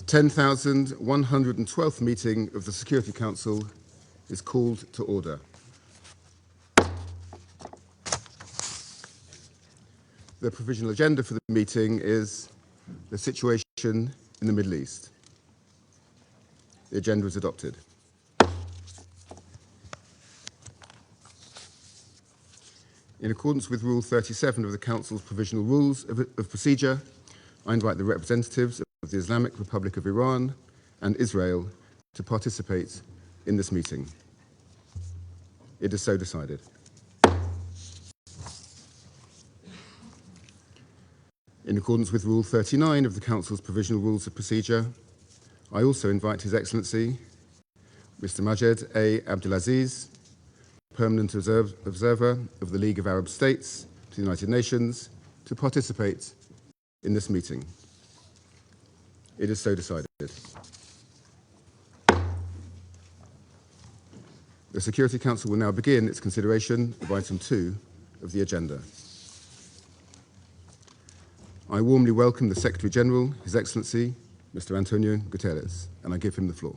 10,112th meeting of the Security Council is called to order. The provisional agenda for the meeting is the situation in the Middle East. The agenda is adopted. In accordance with Rule 37 of the Council's Provisional Rules of Procedure, I invite the representatives of the Islamic Republic of Iran and Israel to participate in this meeting. It is so decided. In accordance with Rule 39 of the Council's Provisional Rules of Procedure, I also invite His Excellency, Mr. Majed A. Abdulaziz, Permanent Observer of the League of Arab States to the United Nations, to participate in this meeting. It is so decided. The Security Council will now begin its consideration of item 2 of the agenda. I warmly welcome the Secretary General, His Excellency, Mr. Antonio Guterres, and I give him the floor.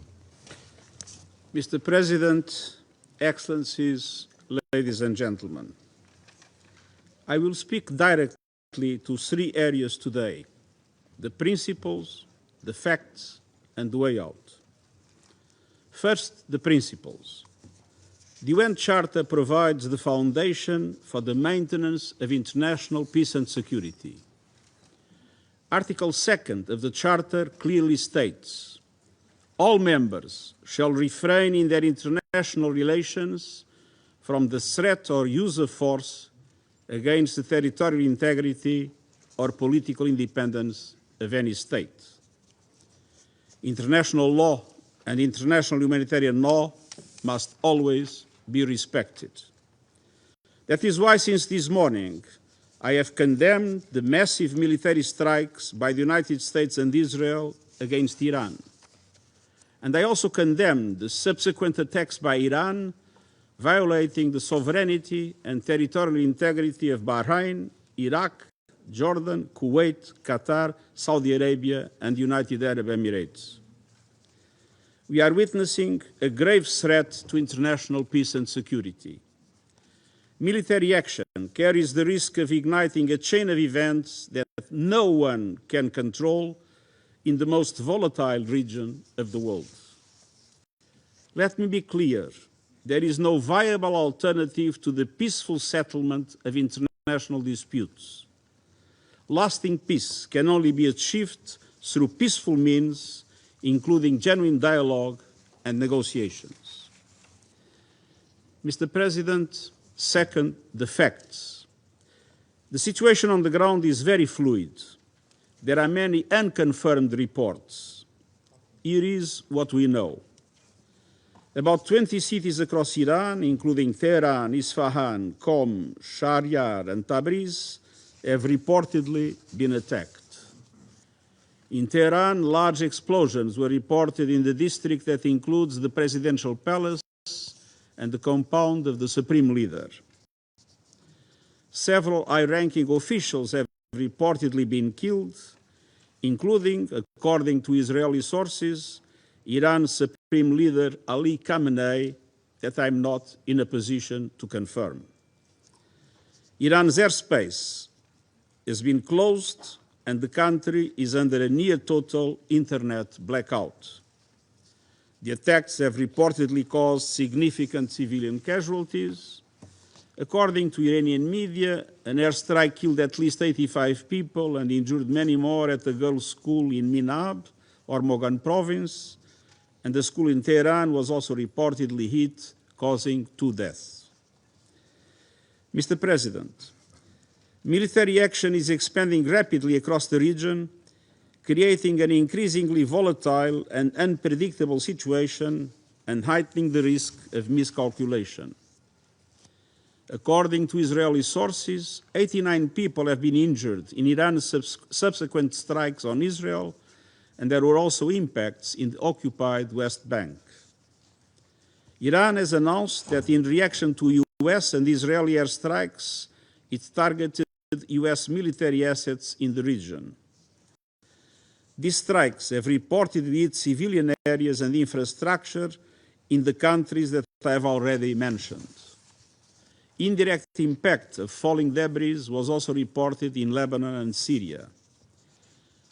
Mr. President, Excellencies, ladies and gentlemen, I will speak directly to 3 areas today: the principles, the facts, and the way out. First, the principles. The UN Charter provides the foundation for the maintenance of international peace and security. Article 2 of the Charter clearly states, all members shall refrain in their international relations from the threat or use of force against the territorial integrity or political independence of any state. International law and international humanitarian law must always be respected. That is why, since this morning, I have condemned the massive military strikes by the United States and Israel against Iran. And I also condemned the subsequent attacks by Iran, violating the sovereignty and territorial integrity of Bahrain, Iraq, Jordan, Kuwait, Qatar, Saudi Arabia, and the United Arab Emirates. We are witnessing a grave threat to international peace and security. Military action carries the risk of igniting a chain of events that no one can control in the most volatile region of the world. Let me be clear, there is no viable alternative to the peaceful settlement of international disputes. lasting peace can only be achieved through peaceful means, including genuine dialogue and negotiations. Mr. President, second, the facts. The situation on the ground is very fluid. There are many unconfirmed reports. Here is what we know. About 20 cities across Iran, including Tehran, Isfahan, Qom, Shahryar, and Tabriz, have reportedly been attacked. In Tehran, large explosions were reported in the district that includes the presidential palace and the compound of the supreme leader. Several high-ranking officials have reportedly been killed, including, according to Israeli sources, Iran's supreme leader Ali Khamenei, that I'm not in a position to confirm. Iran's airspace has been closed and the country is under a near-total internet blackout. The attacks have reportedly caused significant civilian casualties. According to Iranian media, an airstrike killed at least 85 people and injured many more at a girls' school in Minab, Hormozgan province, and the school in Tehran was also reportedly hit, causing 2 deaths. Mr. President, military action is expanding rapidly across the region, creating an increasingly volatile and unpredictable situation and heightening the risk of miscalculation. According to Israeli sources, 89 people have been injured in Iran's subsequent strikes on Israel, and there were also impacts in the occupied West Bank. Iran has announced that in reaction to US and Israeli airstrikes, it targeted US military assets in the region. These strikes have reportedly hit civilian areas and infrastructure in the countries that I have already mentioned. Indirect impact of falling debris was also reported in Lebanon and Syria.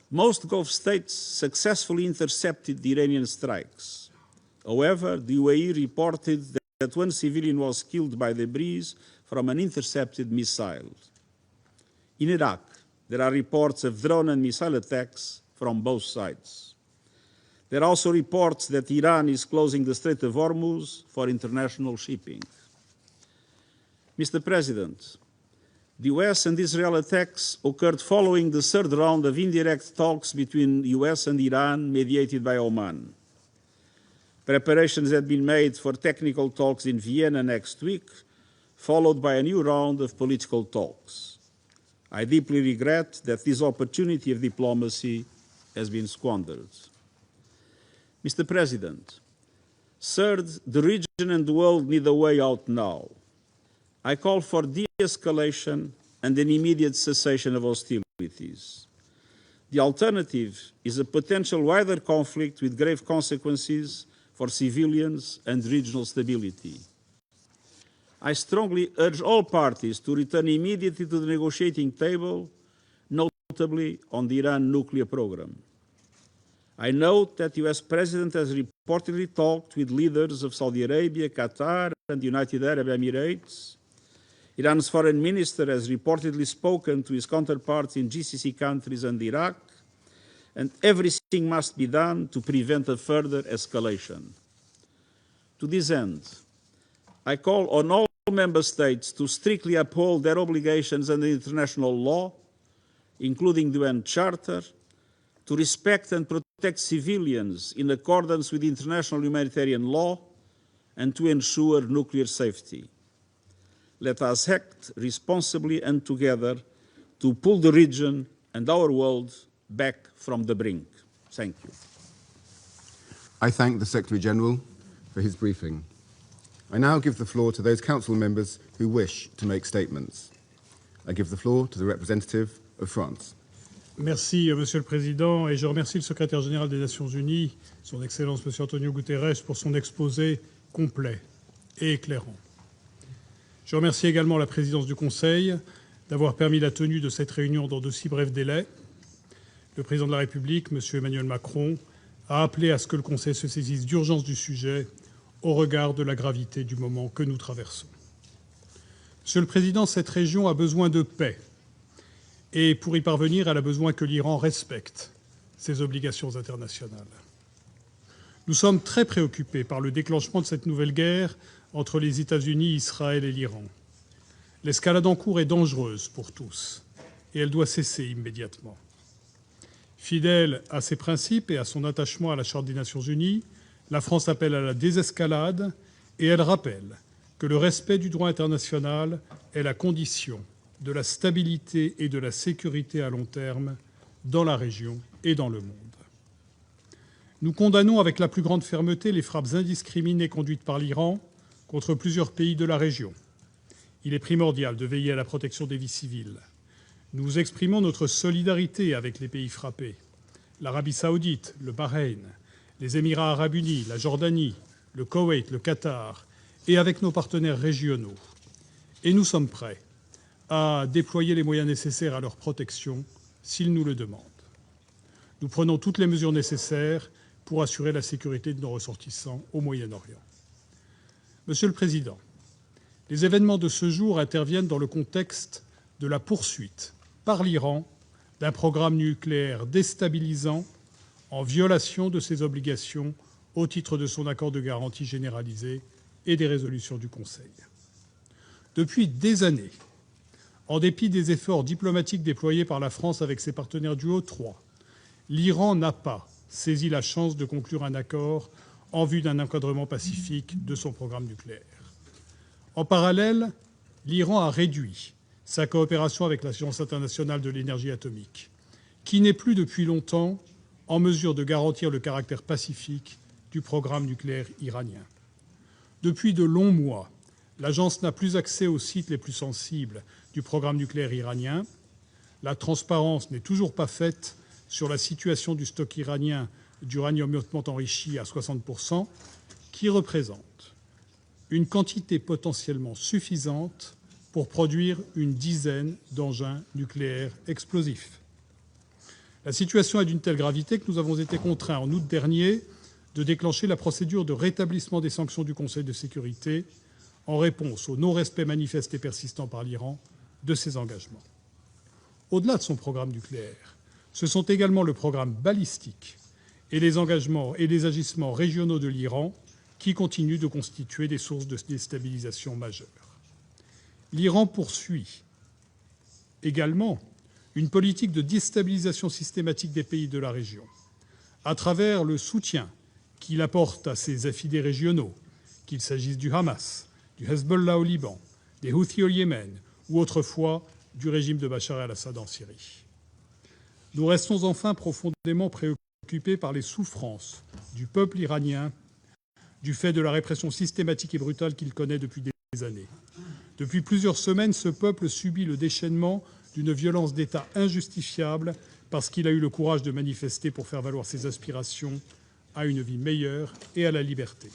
Most Gulf states successfully intercepted the Iranian strikes. However, the UAE reported that 1 civilian was killed by debris from an intercepted missile. In Iraq, there are reports of drone and missile attacks from both sides. There are also reports that Iran is closing the Strait of Hormuz for international shipping. Mr. President, the US and Israel attacks occurred following the 3rd round of indirect talks between the US and Iran, mediated by Oman. Preparations had been made for technical talks in Vienna next week, followed by a new round of political talks. I deeply regret that this opportunity of diplomacy has been squandered. Mr. President, third, the region and the world need a way out now. I call for de-escalation and an immediate cessation of hostilities. The alternative is a potential wider conflict with grave consequences for civilians and regional stability. I strongly urge all parties to return immediately to the negotiating table, notably on the Iran nuclear program. I note that the US President has reportedly talked with leaders of Saudi Arabia, Qatar, and the United Arab Emirates. Iran's foreign minister has reportedly spoken to his counterparts in GCC countries and Iraq, and everything must be done to prevent a further escalation. To this end, I call on all member states to strictly uphold their obligations under international law, including the UN Charter, to respect and protect civilians in accordance with international humanitarian law, and to ensure nuclear safety. Let us act responsibly and together to pull the region and our world back from the brink. Thank you. I thank the Secretary-General for his briefing. I now give the floor to those council members who wish to make statements. I give the floor to the representative of France. Merci, Monsieur le Président, et je remercie le Secrétaire général des Nations Unies, Son Excellence Monsieur Antonio Guterres, pour son exposé complet et éclairant. Je remercie également la présidence du Conseil d'avoir permis la tenue de cette réunion dans de si brefs délais. Le président de la République, M. Emmanuel Macron, a appelé à ce que le Conseil se saisisse d'urgence du sujet au regard de la gravité du moment que nous traversons. Monsieur le Président, cette région a besoin de paix Et pour y parvenir, elle a besoin que l'Iran respecte ses obligations internationales. Nous sommes très préoccupés par le déclenchement de cette nouvelle guerre entre les États-Unis, Israël et l'Iran. L'escalade en cours est dangereuse pour tous et elle doit cesser immédiatement. Fidèle à ses principes et à son attachement à la Charte des Nations Unies, la France appelle à la désescalade et elle rappelle que le respect du droit international est la condition de la stabilité et de la sécurité à long terme dans la région et dans le monde. Nous condamnons avec la plus grande fermeté les frappes indiscriminées conduites par l'Iran contre plusieurs pays de la région. Il est primordial de veiller à la protection des vies civiles. Nous exprimons notre solidarité avec les pays frappés, l'Arabie saoudite, le Bahreïn, les Émirats arabes unis, la Jordanie, le Koweït, le Qatar, et avec nos partenaires régionaux. Et nous sommes prêts à déployer les moyens nécessaires à leur protection s'ils nous le demandent. Nous prenons toutes les mesures nécessaires pour assurer la sécurité de nos ressortissants au Moyen-Orient. Monsieur le Président, les événements de ce jour interviennent dans le contexte de la poursuite par l'Iran d'un programme nucléaire déstabilisant en violation de ses obligations au titre de son accord de garantie généralisé et des résolutions du Conseil. Depuis des années, en dépit des efforts diplomatiques déployés par la France avec ses partenaires du O3, l'Iran n'a pas saisi la chance de conclure un accord en vue d'un encadrement pacifique de son programme nucléaire. En parallèle, l'Iran a réduit sa coopération avec l'Agence internationale de l'énergie atomique, qui n'est plus depuis longtemps en mesure de garantir le caractère pacifique du programme nucléaire iranien. Depuis de longs mois, l'agence n'a plus accès aux sites les plus sensibles du programme nucléaire iranien. La transparence n'est toujours pas faite sur la situation du stock iranien d'uranium hautement enrichi à 60%, qui représente une quantité potentiellement suffisante pour produire une dizaine d'engins nucléaires explosifs. La situation est d'une telle gravité que nous avons été contraints en août dernier de déclencher la procédure de rétablissement des sanctions du Conseil de sécurité en réponse au non-respect manifeste et persistant par l'Iran de ses engagements. Au-delà de son programme nucléaire, ce sont également le programme balistique et les engagements et les agissements régionaux de l'Iran qui continuent de constituer des sources de déstabilisation majeures. L'Iran poursuit également une politique de déstabilisation systématique des pays de la région à travers le soutien qu'il apporte à ses affidés régionaux, qu'il s'agisse du Hamas, du Hezbollah au Liban, des Houthis au Yémen ou autrefois du régime de Bachar el-Assad en Syrie. Nous restons enfin profondément préoccupés par les souffrances du peuple iranien du fait de la répression systématique et brutale qu'il connaît depuis des années. Depuis plusieurs semaines, ce peuple subit le déchaînement d'une violence d'État injustifiable parce qu'il a eu le courage de manifester pour faire valoir ses aspirations à une vie meilleure et à la liberté.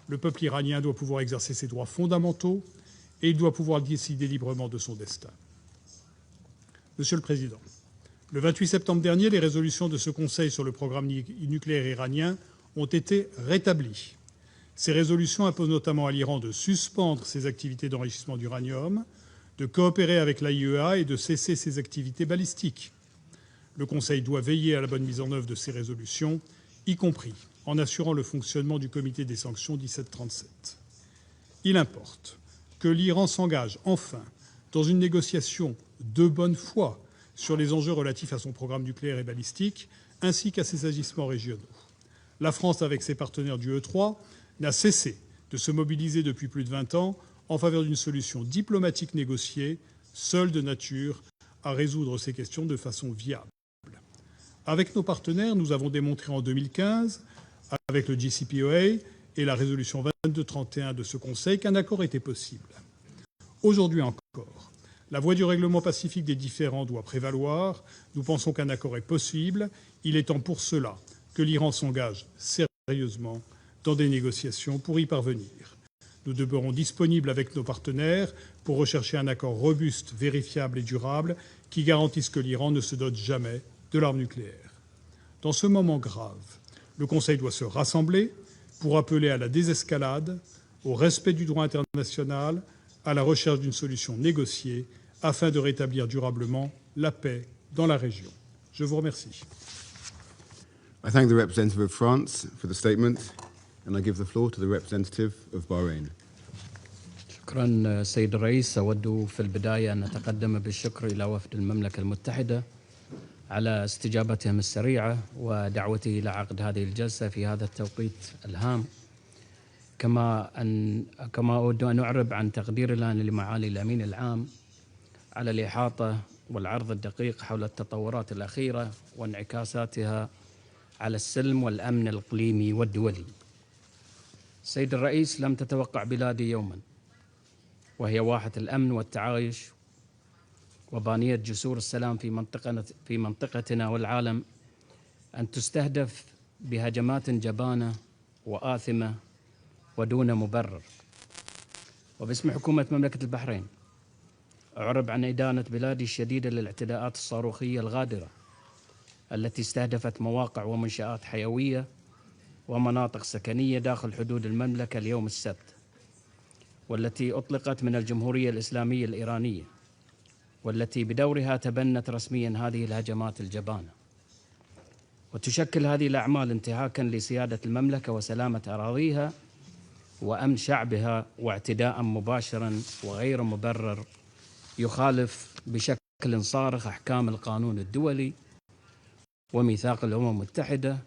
Le peuple iranien doit pouvoir exercer ses droits fondamentaux et il doit pouvoir décider librement de son destin. Monsieur le Président, le 28 septembre dernier, les résolutions de ce Conseil sur le programme nucléaire iranien ont été rétablies. Ces résolutions imposent notamment à l'Iran de suspendre ses activités d'enrichissement d'uranium, de coopérer avec l'AIEA et de cesser ses activités balistiques. Le Conseil doit veiller à la bonne mise en œuvre de ces résolutions, y compris en assurant le fonctionnement du comité des sanctions 1737. Il importe que l'Iran s'engage enfin dans une négociation de bonne foi sur les enjeux relatifs à son programme nucléaire et balistique, ainsi qu'à ses agissements régionaux. La France, avec ses partenaires du E3, n'a cessé de se mobiliser depuis plus de 20 ans en faveur d'une solution diplomatique négociée, seule de nature à résoudre ces questions de façon viable. Avec nos partenaires, nous avons démontré en 2015, avec le JCPOA et la résolution 2231 de ce Conseil, qu'un accord était possible. Aujourd'hui encore, la voie du règlement pacifique des différends doit prévaloir. Nous pensons qu'un accord est possible. Il est temps pour cela que l'Iran s'engage sérieusement dans des négociations pour y parvenir. Nous demeurons disponibles avec nos partenaires pour rechercher un accord robuste, vérifiable et durable qui garantisse que l'Iran ne se dote jamais de l'arme nucléaire. Dans ce moment grave, le Conseil doit se rassembler pour appeler à la désescalade, au respect du droit international, à la recherche d'une solution négociée afin de rétablir durablement la paix dans la région. Je vous remercie. I thank the representative of France for the statement, and I give the floor to the representative of Bahrain. شكرا سيد الرئيس. أود في البداية أن أتقدم بالشكر إلى وفد المملكة المتحدة على استجابتهم السريعة ودعوتي إلى عقد هذه الجلسة في هذا التوقيت الهام، كما أود أن أعرب عن تقديرنا لمعالي الأمين العام على الإحاطة والعرض الدقيق حول التطورات الأخيرة وانعكاساتها على السلم والأمن الإقليمي والدولي. سيد الرئيس، لم تتوقع بلادي يوما وهي واحة الأمن والتعايش وبانية جسور السلام في منطقتنا والعالم أن تستهدف بهجمات جبانة وآثمة ودون مبرر. وباسم حكومة مملكة البحرين أعرب عن إدانة بلادي الشديدة للاعتداءات الصاروخية الغادرة التي استهدفت مواقع ومنشآت حيوية ومناطق سكنية داخل حدود المملكة اليوم السبت، والتي أطلقت من الجمهورية الإسلامية الإيرانية، والتي بدورها تبنت رسميا هذه الهجمات الجبانة. وتشكل هذه الأعمال انتهاكا لسيادة المملكة وسلامة أراضيها وأمن شعبها، واعتداء مباشرا وغير مبرر يخالف بشكل صارخ أحكام القانون الدولي وميثاق الأمم المتحدة،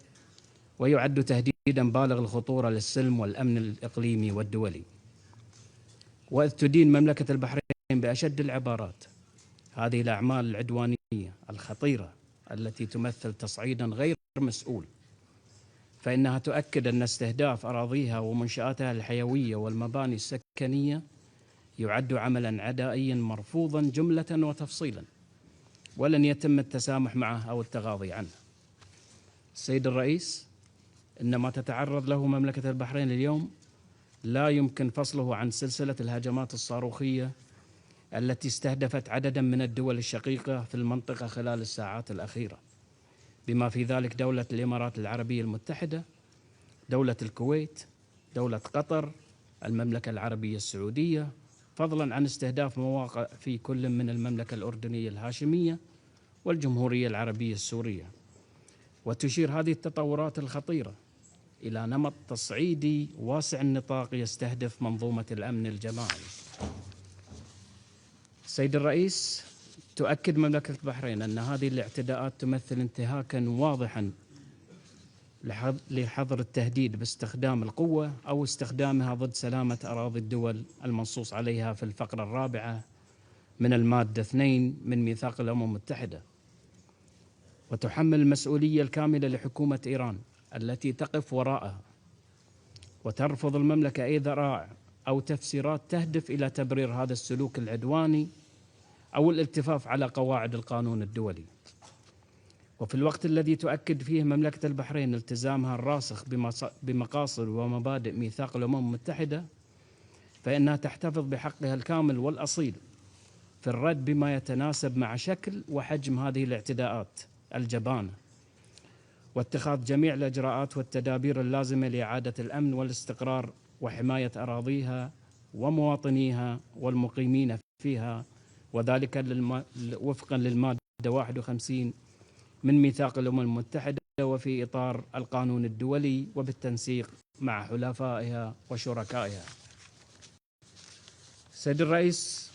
ويعد تهديدا بالغ الخطورة للسلم والأمن الإقليمي والدولي. وإذ تدين مملكة البحرين بأشد العبارات هذه الأعمال العدوانية الخطيرة التي تمثل تصعيدا غير مسؤول، فإنها تؤكد أن استهداف أراضيها ومنشآتها الحيوية والمباني السكنية يعد عملا عدائيا مرفوضا جملة وتفصيلا، ولن يتم التسامح معه أو التغاضي عنه. السيد الرئيس، إن ما تتعرض له مملكة البحرين اليوم لا يمكن فصله عن سلسلة الهجمات الصاروخية التي استهدفت عددا من الدول الشقيقة في المنطقة خلال الساعات الأخيرة، بما في ذلك دولة الإمارات العربية المتحدة، دولة الكويت، دولة قطر، المملكة العربية السعودية، فضلا عن استهداف مواقع في كل من المملكة الأردنية الهاشمية والجمهورية العربية السورية. وتشير هذه التطورات الخطيرة إلى نمط تصعيدي واسع النطاق يستهدف منظومة الأمن الجماعي. سيد الرئيس، تؤكد مملكة البحرين أن هذه الاعتداءات تمثل انتهاكا واضحا لحظر التهديد باستخدام القوة أو استخدامها ضد سلامة أراضي الدول المنصوص عليها في الفقرة الرابعة من المادة 2 من ميثاق الأمم المتحدة، وتحمل المسؤولية الكاملة لحكومة إيران التي تقف وراءها، وترفض المملكة أي ذرائع أو تفسيرات تهدف إلى تبرير هذا السلوك العدواني أو الالتفاف على قواعد القانون الدولي. وفي الوقت الذي تؤكد فيه مملكة البحرين التزامها الراسخ بمقاصد ومبادئ ميثاق الأمم المتحدة، فإنها تحتفظ بحقها الكامل والأصيل في الرد بما يتناسب مع شكل وحجم هذه الاعتداءات الجبانة، واتخاذ جميع الإجراءات والتدابير اللازمة لإعادة الأمن والاستقرار وحماية أراضيها ومواطنيها والمقيمين فيها، وذلك وفقا للمادة 51 من ميثاق الأمم المتحدة وفي إطار القانون الدولي وبالتنسيق مع حلفائها وشركائها. سيد الرئيس،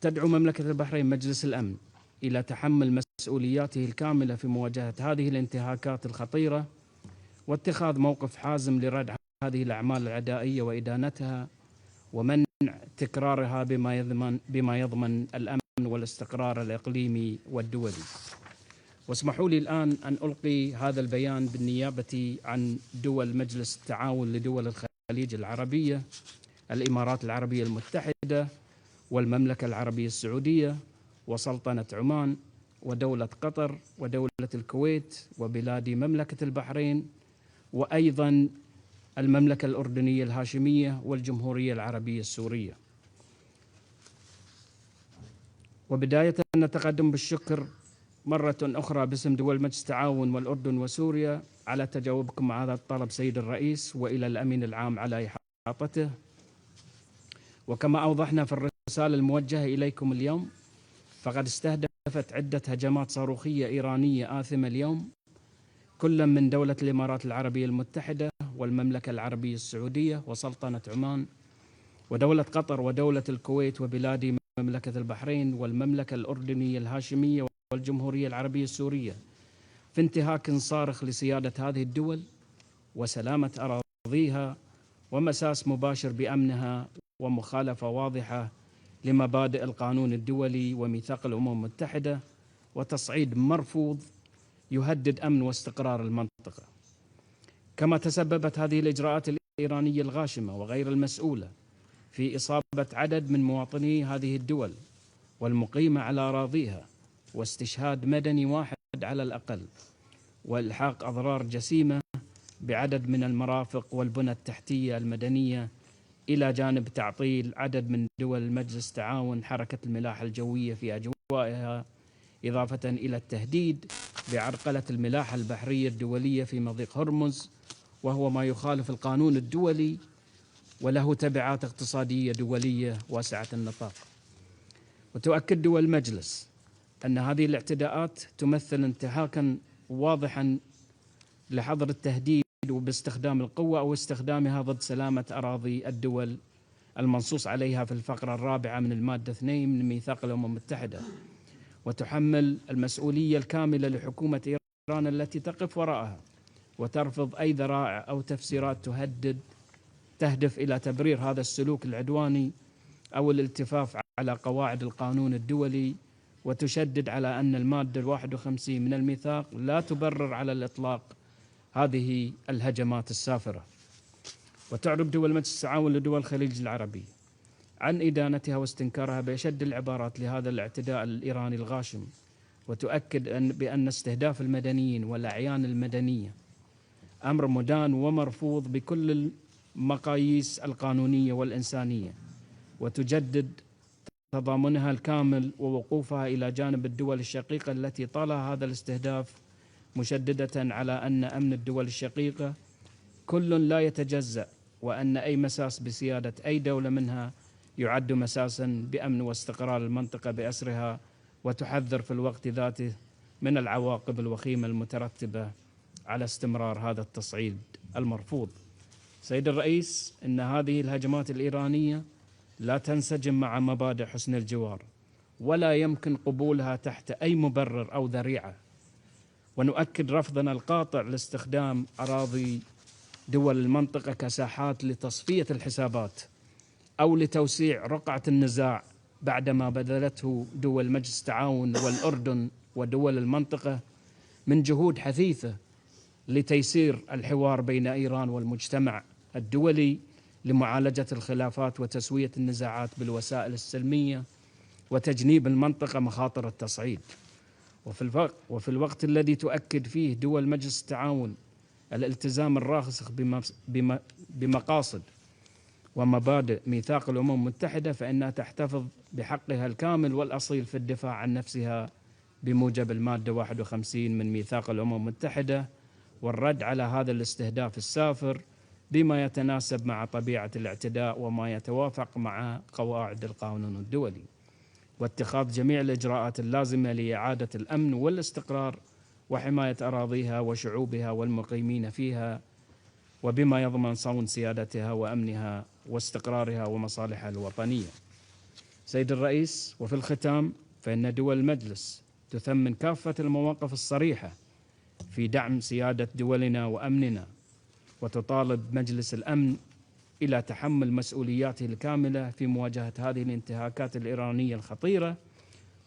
تدعو مملكة البحرين مجلس الأمن إلى تحمل مسؤولياته الكاملة في مواجهة هذه الانتهاكات الخطيرة واتخاذ موقف حازم لردع هذه الأعمال العدائية وإدانتها ومنع تكرارها بما يضمن الأمن والاستقرار الإقليمي والدولي. واسمحوا لي الآن أن ألقي هذا البيان بالنيابة عن دول مجلس التعاون لدول الخليج العربية، الإمارات العربية المتحدة والمملكة العربية السعودية وسلطنة عمان ودولة قطر ودولة الكويت وبلاد مملكة البحرين وأيضا المملكة الأردنية الهاشمية والجمهورية العربية السورية. وبداية نتقدم بالشكر مرة أخرى باسم دول مجلس التعاون والأردن وسوريا على تجاوبكم على هذا الطلب سيد الرئيس، وإلى الأمين العام على إحاطته. وكما أوضحنا في الرسالة الموجهة إليكم اليوم، فقد استهدفت عدة هجمات صاروخية إيرانية آثمة اليوم، كل من دولة الإمارات العربية المتحدة والمملكة العربية السعودية وسلطنة عمان ودولة قطر ودولة الكويت وبلاد مملكة البحرين والمملكة الأردنية الهاشمية والجمهورية العربية السورية، في انتهاك صارخ لسيادة هذه الدول وسلامة أراضيها ومساس مباشر بأمنها ومخالفة واضحة لمبادئ القانون الدولي وميثاق الأمم المتحدة وتصعيد مرفوض يهدد أمن واستقرار المنطقة. كما تسببت هذه الإجراءات الإيرانية الغاشمة وغير المسؤولة في إصابة عدد من مواطني هذه الدول والمقيمة على أراضيها واستشهاد مدني واحد على الأقل، وإلحاق أضرار جسيمة بعدد من المرافق والبنى التحتية المدنية، إلى جانب تعطيل عدد من دول مجلس تعاون حركة الملاحة الجوية في أجوائها، إضافة إلى التهديد بعرقلة الملاحة البحرية الدولية في مضيق هرمز، وهو ما يخالف القانون الدولي وله تبعات اقتصادية دولية واسعة النطاق. وتؤكد دول المجلس أن هذه الاعتداءات تمثل انتهاكا واضحا لحظر التهديد وباستخدام القوة أو استخدامها ضد سلامة أراضي الدول المنصوص عليها في الفقرة الرابعة من المادة 2 من ميثاق الأمم المتحدة، وتحمل المسؤولية الكاملة لحكومة إيران التي تقف وراءها وترفض أي ذرائع أو تفسيرات تهدف إلى تبرير هذا السلوك العدواني أو الالتفاف على قواعد القانون الدولي، وتشدد على أن المادة 51 من الميثاق لا تبرر على الإطلاق هذه الهجمات السافرة. وتعرب دول مجلس التعاون لدول الخليج العربي عن إدانتها واستنكارها بأشد العبارات لهذا الاعتداء الإيراني الغاشم، وتؤكد بأن استهداف المدنيين والأعيان المدنية أمر مدان ومرفوض بكل المقاييس القانونية والإنسانية، وتجدد تضامنها الكامل ووقوفها إلى جانب الدول الشقيقة التي طالها هذا الاستهداف، مشددة على أن أمن الدول الشقيقة كل لا يتجزأ، وأن أي مساس بسيادة أي دولة منها يعد مساسا بأمن واستقرار المنطقة بأسرها، وتحذر في الوقت ذاته من العواقب الوخيمة المترتبة على استمرار هذا التصعيد المرفوض. سيد الرئيس، إن هذه الهجمات الإيرانية لا تنسجم مع مبادئ حسن الجوار، ولا يمكن قبولها تحت أي مبرر أو ذريعة، ونؤكد رفضنا القاطع لاستخدام أراضي دول المنطقة كساحات لتصفية الحسابات أو لتوسيع رقعة النزاع بعدما بذلته دول مجلس التعاون والأردن ودول المنطقة من جهود حثيثة لتيسير الحوار بين إيران والمجتمع الدولي لمعالجة الخلافات وتسوية النزاعات بالوسائل السلمية وتجنيب المنطقة مخاطر التصعيد. وفي الوقت الذي تؤكد فيه دول مجلس التعاون الالتزام الراسخ بمقاصد ومبادئ ميثاق الأمم المتحدة، فإنها تحتفظ بحقها الكامل والأصيل في الدفاع عن نفسها بموجب المادة 51 من ميثاق الأمم المتحدة، والرد على هذا الاستهداف السافر بما يتناسب مع طبيعة الاعتداء وما يتوافق مع قواعد القانون الدولي، واتخاذ جميع الإجراءات اللازمة لإعادة الأمن والاستقرار وحماية أراضيها وشعوبها والمقيمين فيها، وبما يضمن صون سيادتها وأمنها واستقرارها ومصالحها الوطنية. سيد الرئيس، وفي الختام، فإن دول المجلس تثمن كافة المواقف الصريحة في دعم سيادة دولنا وأمننا، وتطالب مجلس الأمن إلى تحمل مسؤولياته الكاملة في مواجهة هذه الانتهاكات الإيرانية الخطيرة،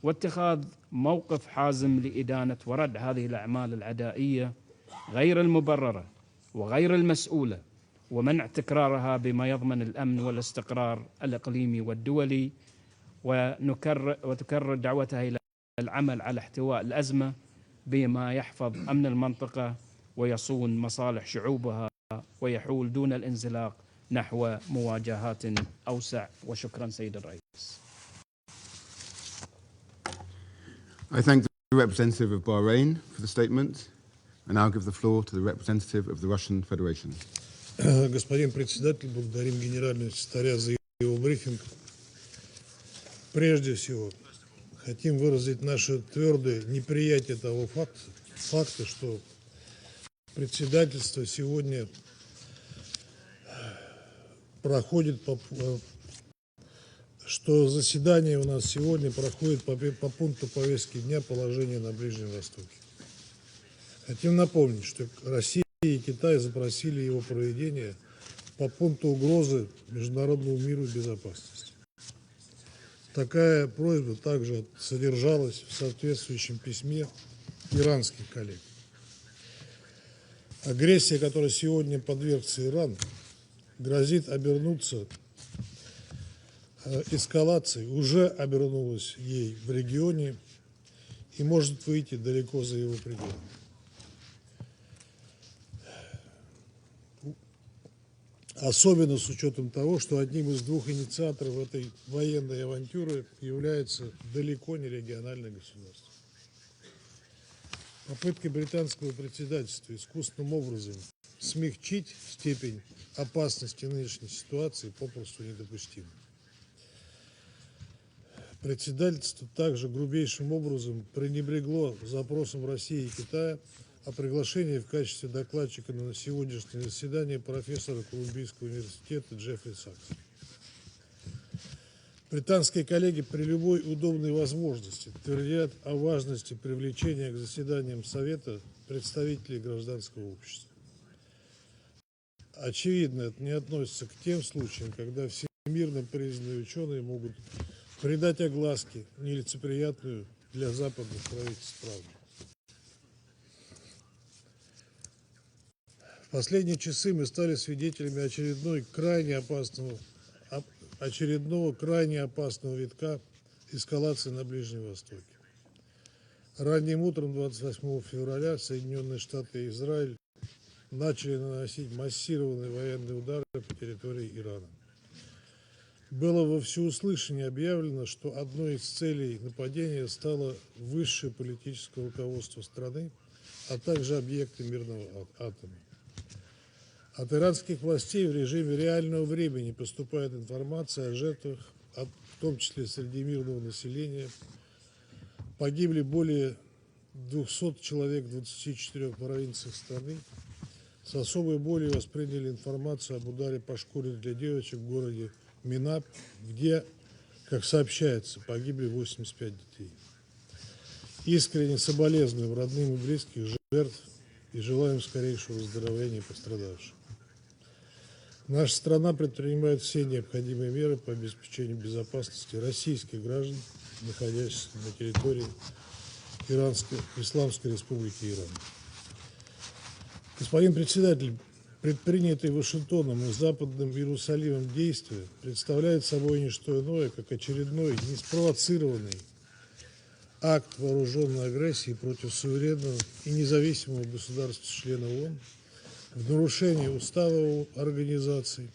واتخاذ موقف حازم لإدانة ورد هذه الأعمال العدائية غير المبررة وغير المسؤولة، ومنع تكرارها بما يضمن الأمن والاستقرار الإقليمي والدولي، وتكرر دعوتها إلى العمل على احتواء الأزمة بما يحفظ أمن المنطقة ويصون مصالح شعوبها ويحول دون الانزلاق نحو مواجهات أوسع. وشكرا سيد الرئيس. I thank the representative of Bahrain for the statement and now give the floor to the representative of the Russian Federation. Господин председатель, благодарим генерального секретаря за его брифинг. Прежде всего, хотим выразить наше твердое неприятие того факта, что председательство сегодня проходит что заседание у нас сегодня проходит по пункту повестки дня положения на Ближнем Востоке. Хотим напомнить, что Россия и Китай запросили его проведение по пункту угрозы международному миру и безопасности. Такая просьба также содержалась в соответствующем письме иранских коллег. Агрессия, которой сегодня подвергся Иран, грозит обернуться эскалацией, уже обернулась ей в регионе и может выйти далеко за его пределы. Особенно с учетом того, что одним из двух инициаторов этой военной авантюры является далеко не региональное государство. Попытки британского председательства искусственным образом смягчить степень опасности нынешней ситуации попросту недопустимы. Председательство также грубейшим образом пренебрегло запросом России и Китая о приглашении в качестве докладчика на сегодняшнее заседание профессора Колумбийского университета Джеффри Сакса. Британские коллеги при любой удобной возможности твердят о важности привлечения к заседаниям Совета представителей гражданского общества. Очевидно, это не относится к тем случаям, когда всемирно признанные ученые могут придать огласке нелицеприятную для западных правительств правду. В последние часы мы стали свидетелями очередного крайне опасного витка эскалации на Ближнем Востоке. Ранним утром 28 февраля Соединенные Штаты и Израиль начали наносить массированные военные удары по территории Ирана. Было во всеуслышание объявлено, что одной из целей нападения стало высшее политическое руководство страны, а также объекты мирного атома. От иранских властей в режиме реального времени поступает информация о жертвах, в том числе среди мирного населения. Погибли более 200 человек в 24 провинциях страны. С особой болью восприняли информацию об ударе по школе для девочек в городе Минаб, где, как сообщается, погибли 85 детей. Искренне соболезнуем родным и близким жертв и желаем скорейшего выздоровления пострадавшим. Наша страна предпринимает все необходимые меры по обеспечению безопасности российских граждан, находящихся на территории Исламской Республики Иран. Господин председатель, предпринятые Вашингтоном и Западным Иерусалимом действия представляют собой не что иное, как очередной неспровоцированный акт вооруженной агрессии против суверенного и независимого государства-члена ООН в нарушении устава организации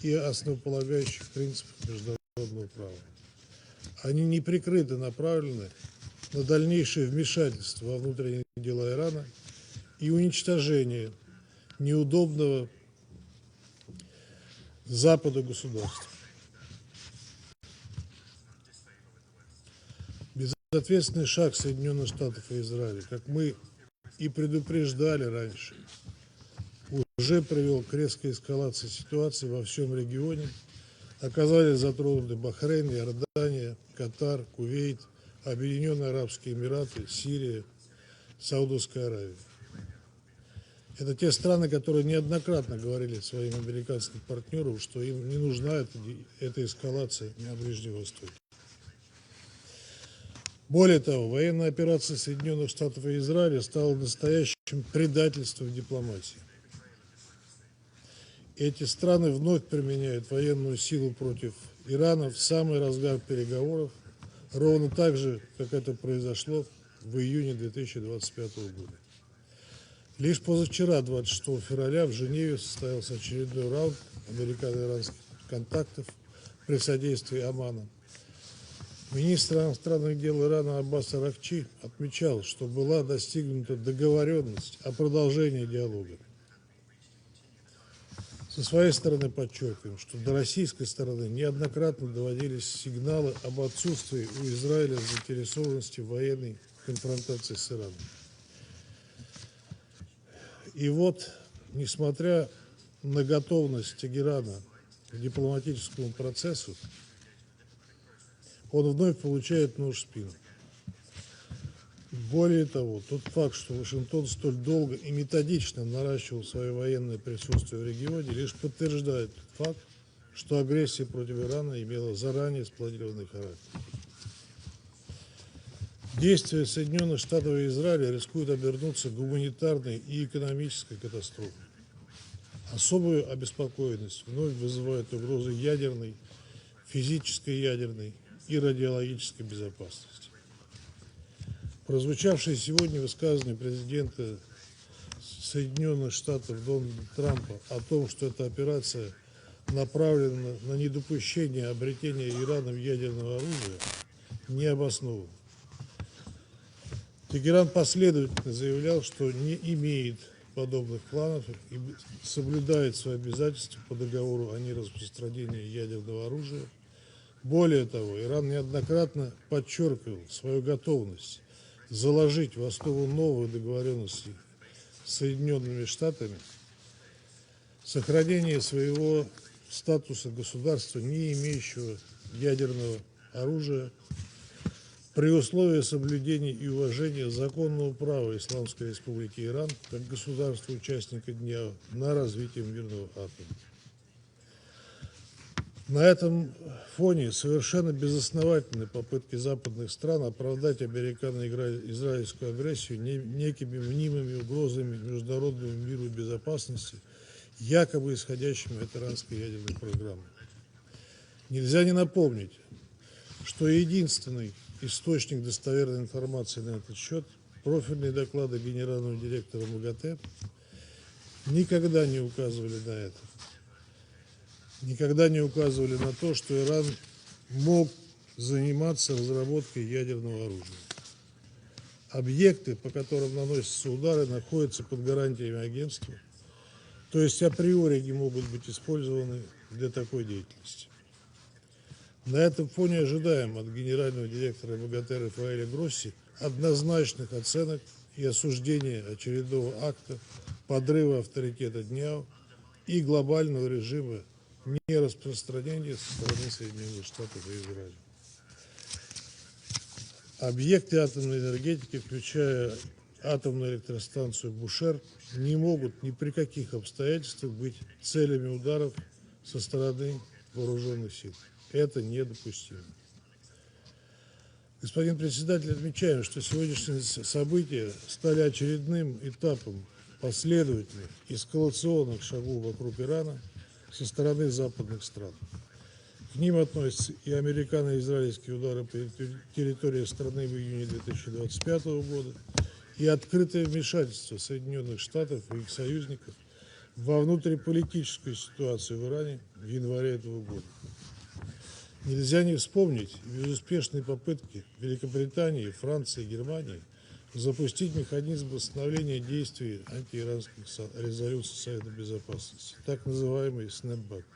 и основополагающих принципов международного права. Они неприкрыто направлены на дальнейшее вмешательство во внутренние дела Ирана и уничтожение неудобного Западу государства. Безответственный шаг Соединенных Штатов и Израиля, как мы и предупреждали раньше, уже привел к резкой эскалации ситуации во всем регионе. Оказались затронуты Бахрейн, Иордания, Катар, Кувейт, Объединенные Арабские Эмираты, Сирия, Саудовская Аравия. Это те страны, которые неоднократно говорили своим американским партнерам, что им не нужна эта эскалация на Ближнем Востоке. Более того, военная операция Соединенных Штатов и Израиля стала настоящим предательством в дипломатии. Эти страны вновь применяют военную силу против Ирана в самый разгар переговоров, ровно так же, как это произошло в июне 2025 года. Лишь позавчера, 26 февраля, в Женеве состоялся очередной раунд американо-иранских контактов при содействии Омана. Министр иностранных дел Ирана Аббас Аракчи отмечал, что была достигнута договоренность о продолжении диалога. Со своей стороны подчеркиваем, что до российской стороны неоднократно доводились сигналы об отсутствии у Израиля заинтересованности в военной конфронтации с Ираном. И вот, несмотря на готовность Тегерана к дипломатическому процессу, он вновь получает нож в спину. Более того, тот факт, что Вашингтон столь долго и методично наращивал свое военное присутствие в регионе, лишь подтверждает тот факт, что агрессия против Ирана имела заранее спланированный характер. Действия Соединенных Штатов и Израиля рискуют обернуться гуманитарной и экономической катастрофой. Особую обеспокоенность вновь вызывает угрозы ядерной, физической ядерной и радиологической безопасности. Прозвучавшие сегодня высказывания президента Соединенных Штатов Дональда Трампа о том, что эта операция направлена на недопущение обретения Ираном ядерного оружия, не обоснованы. Тегеран последовательно заявлял, что не имеет подобных планов и соблюдает свои обязательства по договору о нераспространении ядерного оружия. Более того, Иран неоднократно подчеркивал свою готовность заложить в основу новых договоренностей с Соединенными Штатами сохранение своего статуса государства, не имеющего ядерного оружия, при условии соблюдения и уважения законного права Исламской Республики Иран как государства-участника дня на развитие мирного атома. На этом фоне совершенно безосновательны попытки западных стран оправдать американо-израильскую агрессию некими мнимыми угрозами международному миру и безопасности, якобы исходящими от иранской ядерной программы. Нельзя не напомнить, что единственный источник достоверной информации на этот счет, профильные доклады генерального директора МАГАТЭ, никогда не указывали на это. Никогда не указывали на то, что Иран мог заниматься разработкой ядерного оружия. Объекты, по которым наносятся удары, находятся под гарантиями агентства, то есть априори не могут быть использованы для такой деятельности. На этом фоне ожидаем от генерального директора МАГАТЭ Рафаэля Гросси однозначных оценок и осуждения очередного акта подрыва авторитета ДНЯО и глобального режима нераспространения со стороны Соединенных Штатов и Израиля. Объекты атомной энергетики, включая атомную электростанцию Бушер, не могут ни при каких обстоятельствах быть целями ударов со стороны вооруженных сил. Это недопустимо. Господин председатель, отмечаем, что сегодняшние события стали очередным этапом последовательных эскалационных шагов вокруг Ирана со стороны западных стран. К ним относятся и американо-израильские удары по территории страны в июне 2025 года, и открытое вмешательство Соединенных Штатов и их союзников во внутриполитическую ситуацию в Иране в январе этого года. Нельзя не вспомнить безуспешные попытки Великобритании, Франции и Германии запустить механизм восстановления действий антииранских резолюций Совета Безопасности, так называемый снэпбэк.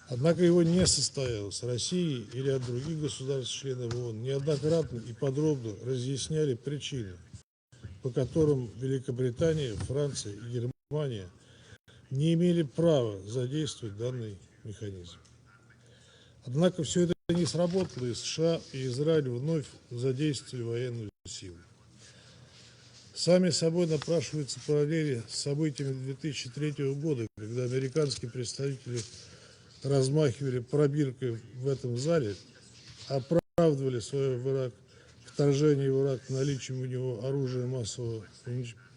Однако его не состоялось. Россия и ряд других государств-членов ООН неоднократно и подробно разъясняли причины, по которым Великобритания, Франция и Германия не имели права задействовать данный механизм. Однако все это не сработало, и США и Израиль вновь задействовали военную силу. Сами собой напрашиваются параллели с событиями 2003 года, когда американские представители размахивали пробиркой в этом зале, оправдывали свое вторжение в Ирак наличием у него оружия массового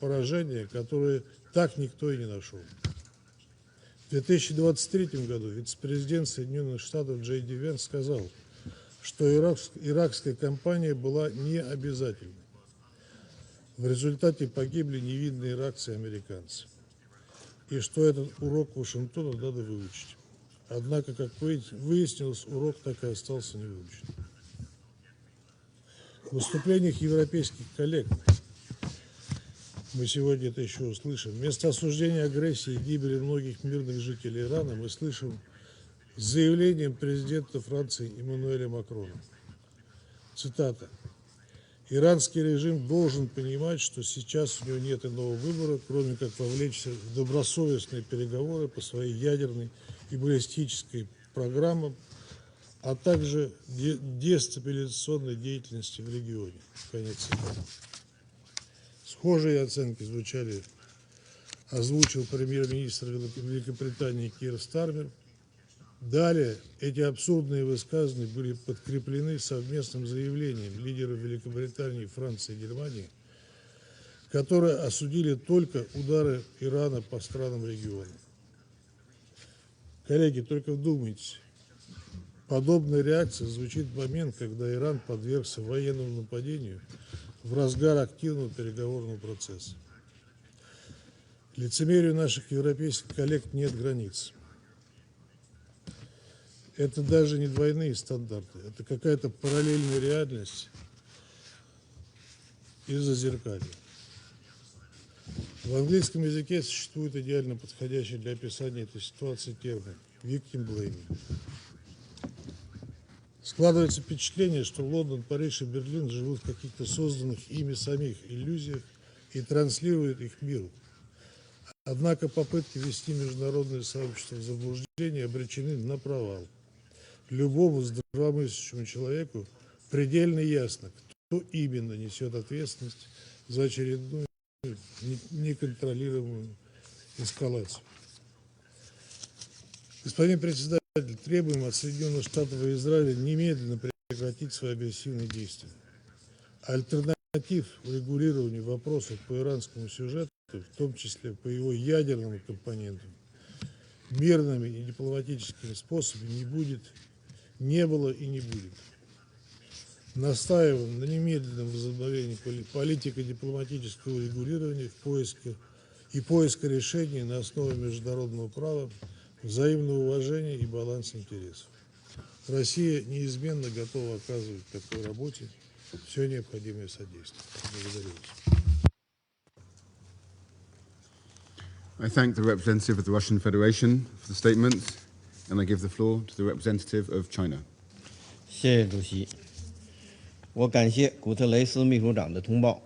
поражения, которое так никто и не нашел. В 2023 году вице-президент Соединенных Штатов Джей Ди Венс сказал, что иракская кампания была необязательной. В результате погибли невинные иракцы и американцы. И что этот урок Вашингтону надо выучить. Однако, как выяснилось, урок так и остался не выучен. В выступлениях европейских коллег мы сегодня это еще услышим. Вместо осуждения агрессии и гибели многих мирных жителей Ирана мы слышим заявление президента Франции Эммануэля Макрона. Цитата. «Иранский режим должен понимать, что сейчас у него нет иного выбора, кроме как вовлечься в добросовестные переговоры по своей ядерной и баллистической программам, а также дестабилизационной деятельности в регионе». Конец цитаты. Схожие оценки озвучил премьер-министр Великобритании Кир Стармер. Далее эти абсурдные высказывания были подкреплены совместным заявлением лидеров Великобритании, Франции и Германии, которые осудили только удары Ирана по странам региона. Коллеги, только вдумайтесь. Подобная реакция звучит в момент, когда Иран подвергся военному нападению в разгар активного переговорного процесса. Лицемерию наших европейских коллег нет границ. Это даже не двойные стандарты, это какая-то параллельная реальность из-за зеркалья. В английском языке существует идеально подходящий для описания этой ситуации термин «victim blaming». Складывается впечатление, что Лондон, Париж и Берлин живут в каких-то созданных ими самих иллюзиях и транслируют их миру. Однако попытки ввести международное сообщество в заблуждение обречены на провал. Любому здравомыслящему человеку предельно ясно, кто именно несет ответственность за очередную неконтролируемую эскалацию. Господин председатель, требуем от Соединенных Штатов и Израиля немедленно прекратить свои агрессивные действия. Альтернатив урегулированию вопросов по иранскому сюжету, в том числе по его ядерному компоненту, мирными и дипломатическими способами не было и не будет. Настаиваем на немедленном возобновлении политико-дипломатического регулирования и поиска решений на основе международного права, взаимного уважения и баланса интересов. Россия неизменно готова оказывать в такой работе все необходимое содействие. Благодарю вас. I thank the representative of the Russian Federation for the statement, and I give the floor to the representative of China. 谢谢主席。我感谢古特雷斯秘书长的通报，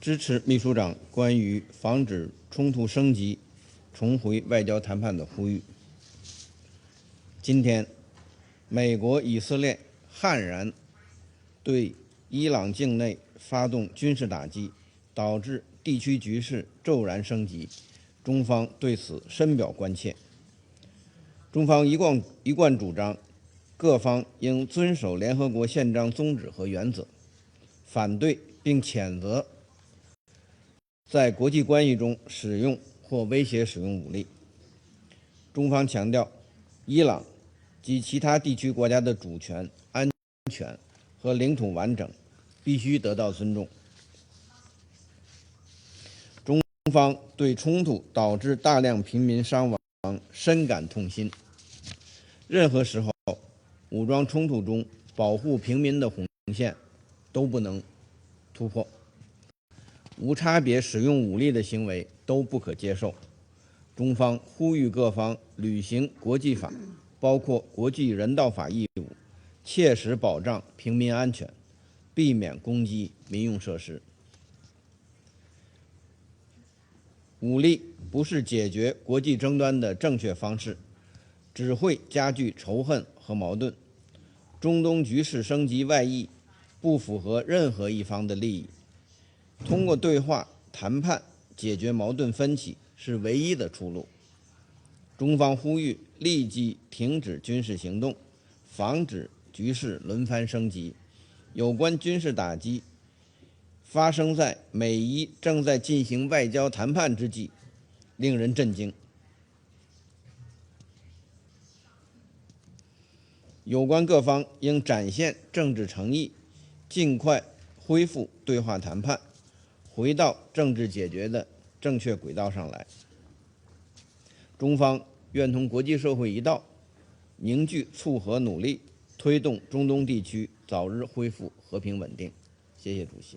支持秘书长关于防止冲突升级、重回外交谈判的呼吁。今天，美国、以色列悍然对伊朗境内发动军事打击，导致地区局势骤然升级，中方对此深表关切。中方一贯主张，各方应遵守联合国宪章宗旨和原则，反对并谴责在国际关系中使用或威胁使用武力。中方强调，伊朗及其他地区国家的主权、安全和领土完整必须得到尊重。中方对冲突导致大量平民伤亡深感痛心。任何时候，武装冲突中保护平民的红线都不能突破，无差别使用武力的行为都不可接受。中方呼吁各方履行国际法，包括国际人道法义务，切实保障平民安全，避免攻击民用设施。武力不是解决国际争端的正确方式，只会加剧仇恨和矛盾。中东局势升级外溢，不符合任何一方的利益。通过对话谈判解决矛盾分歧是唯一的出路。中方呼吁立即停止军事行动，防止局势轮番升级。有关军事打击发生在美伊正在进行外交谈判之际，令人震惊。有关各方应展现政治诚意，尽快恢复对话谈判，回到政治解决的正确轨道上来。中方愿同国际社会一道，凝聚促和努力，推动中东地区早日恢复和平稳定。谢谢主席。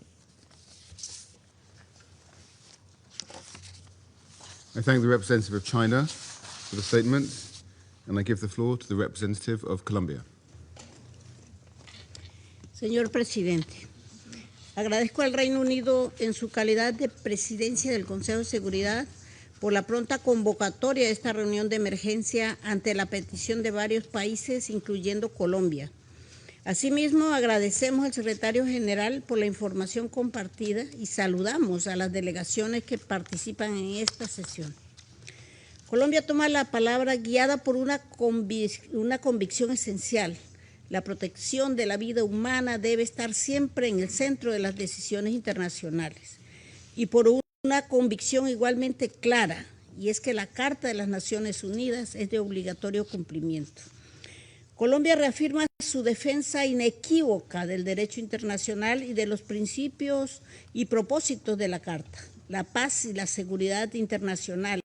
I thank the representative of China for the statement, and I give the floor to the representative of Colombia. Señor presidente, agradezco al Reino Unido en su calidad de presidencia del Consejo de Seguridad por la pronta convocatoria de esta reunión de emergencia ante la petición de varios países, incluyendo Colombia. Asimismo, agradecemos al secretario general por la información compartida y saludamos a las delegaciones que participan en esta sesión. Colombia toma la palabra guiada por una convicción esencial. La protección de la vida humana debe estar siempre en el centro de las decisiones internacionales. Y por una convicción igualmente clara, y es que la Carta de las Naciones Unidas es de obligatorio cumplimiento. Colombia reafirma su defensa inequívoca del derecho internacional y de los principios y propósitos de la Carta, la paz y la seguridad internacionales,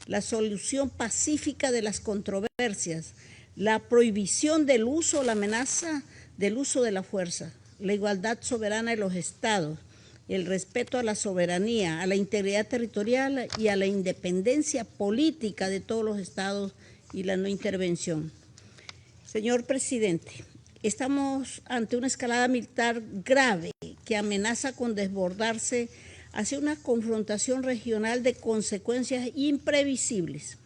la solución pacífica de las controversias, la prohibición del uso o la amenaza del uso de la fuerza, la igualdad soberana de los estados, el respeto a la soberanía, a la integridad territorial y a la independencia política de todos los estados y la no intervención. Señor presidente, estamos ante una escalada militar grave que amenaza con desbordarse hacia una confrontación regional de consecuencias imprevisibles.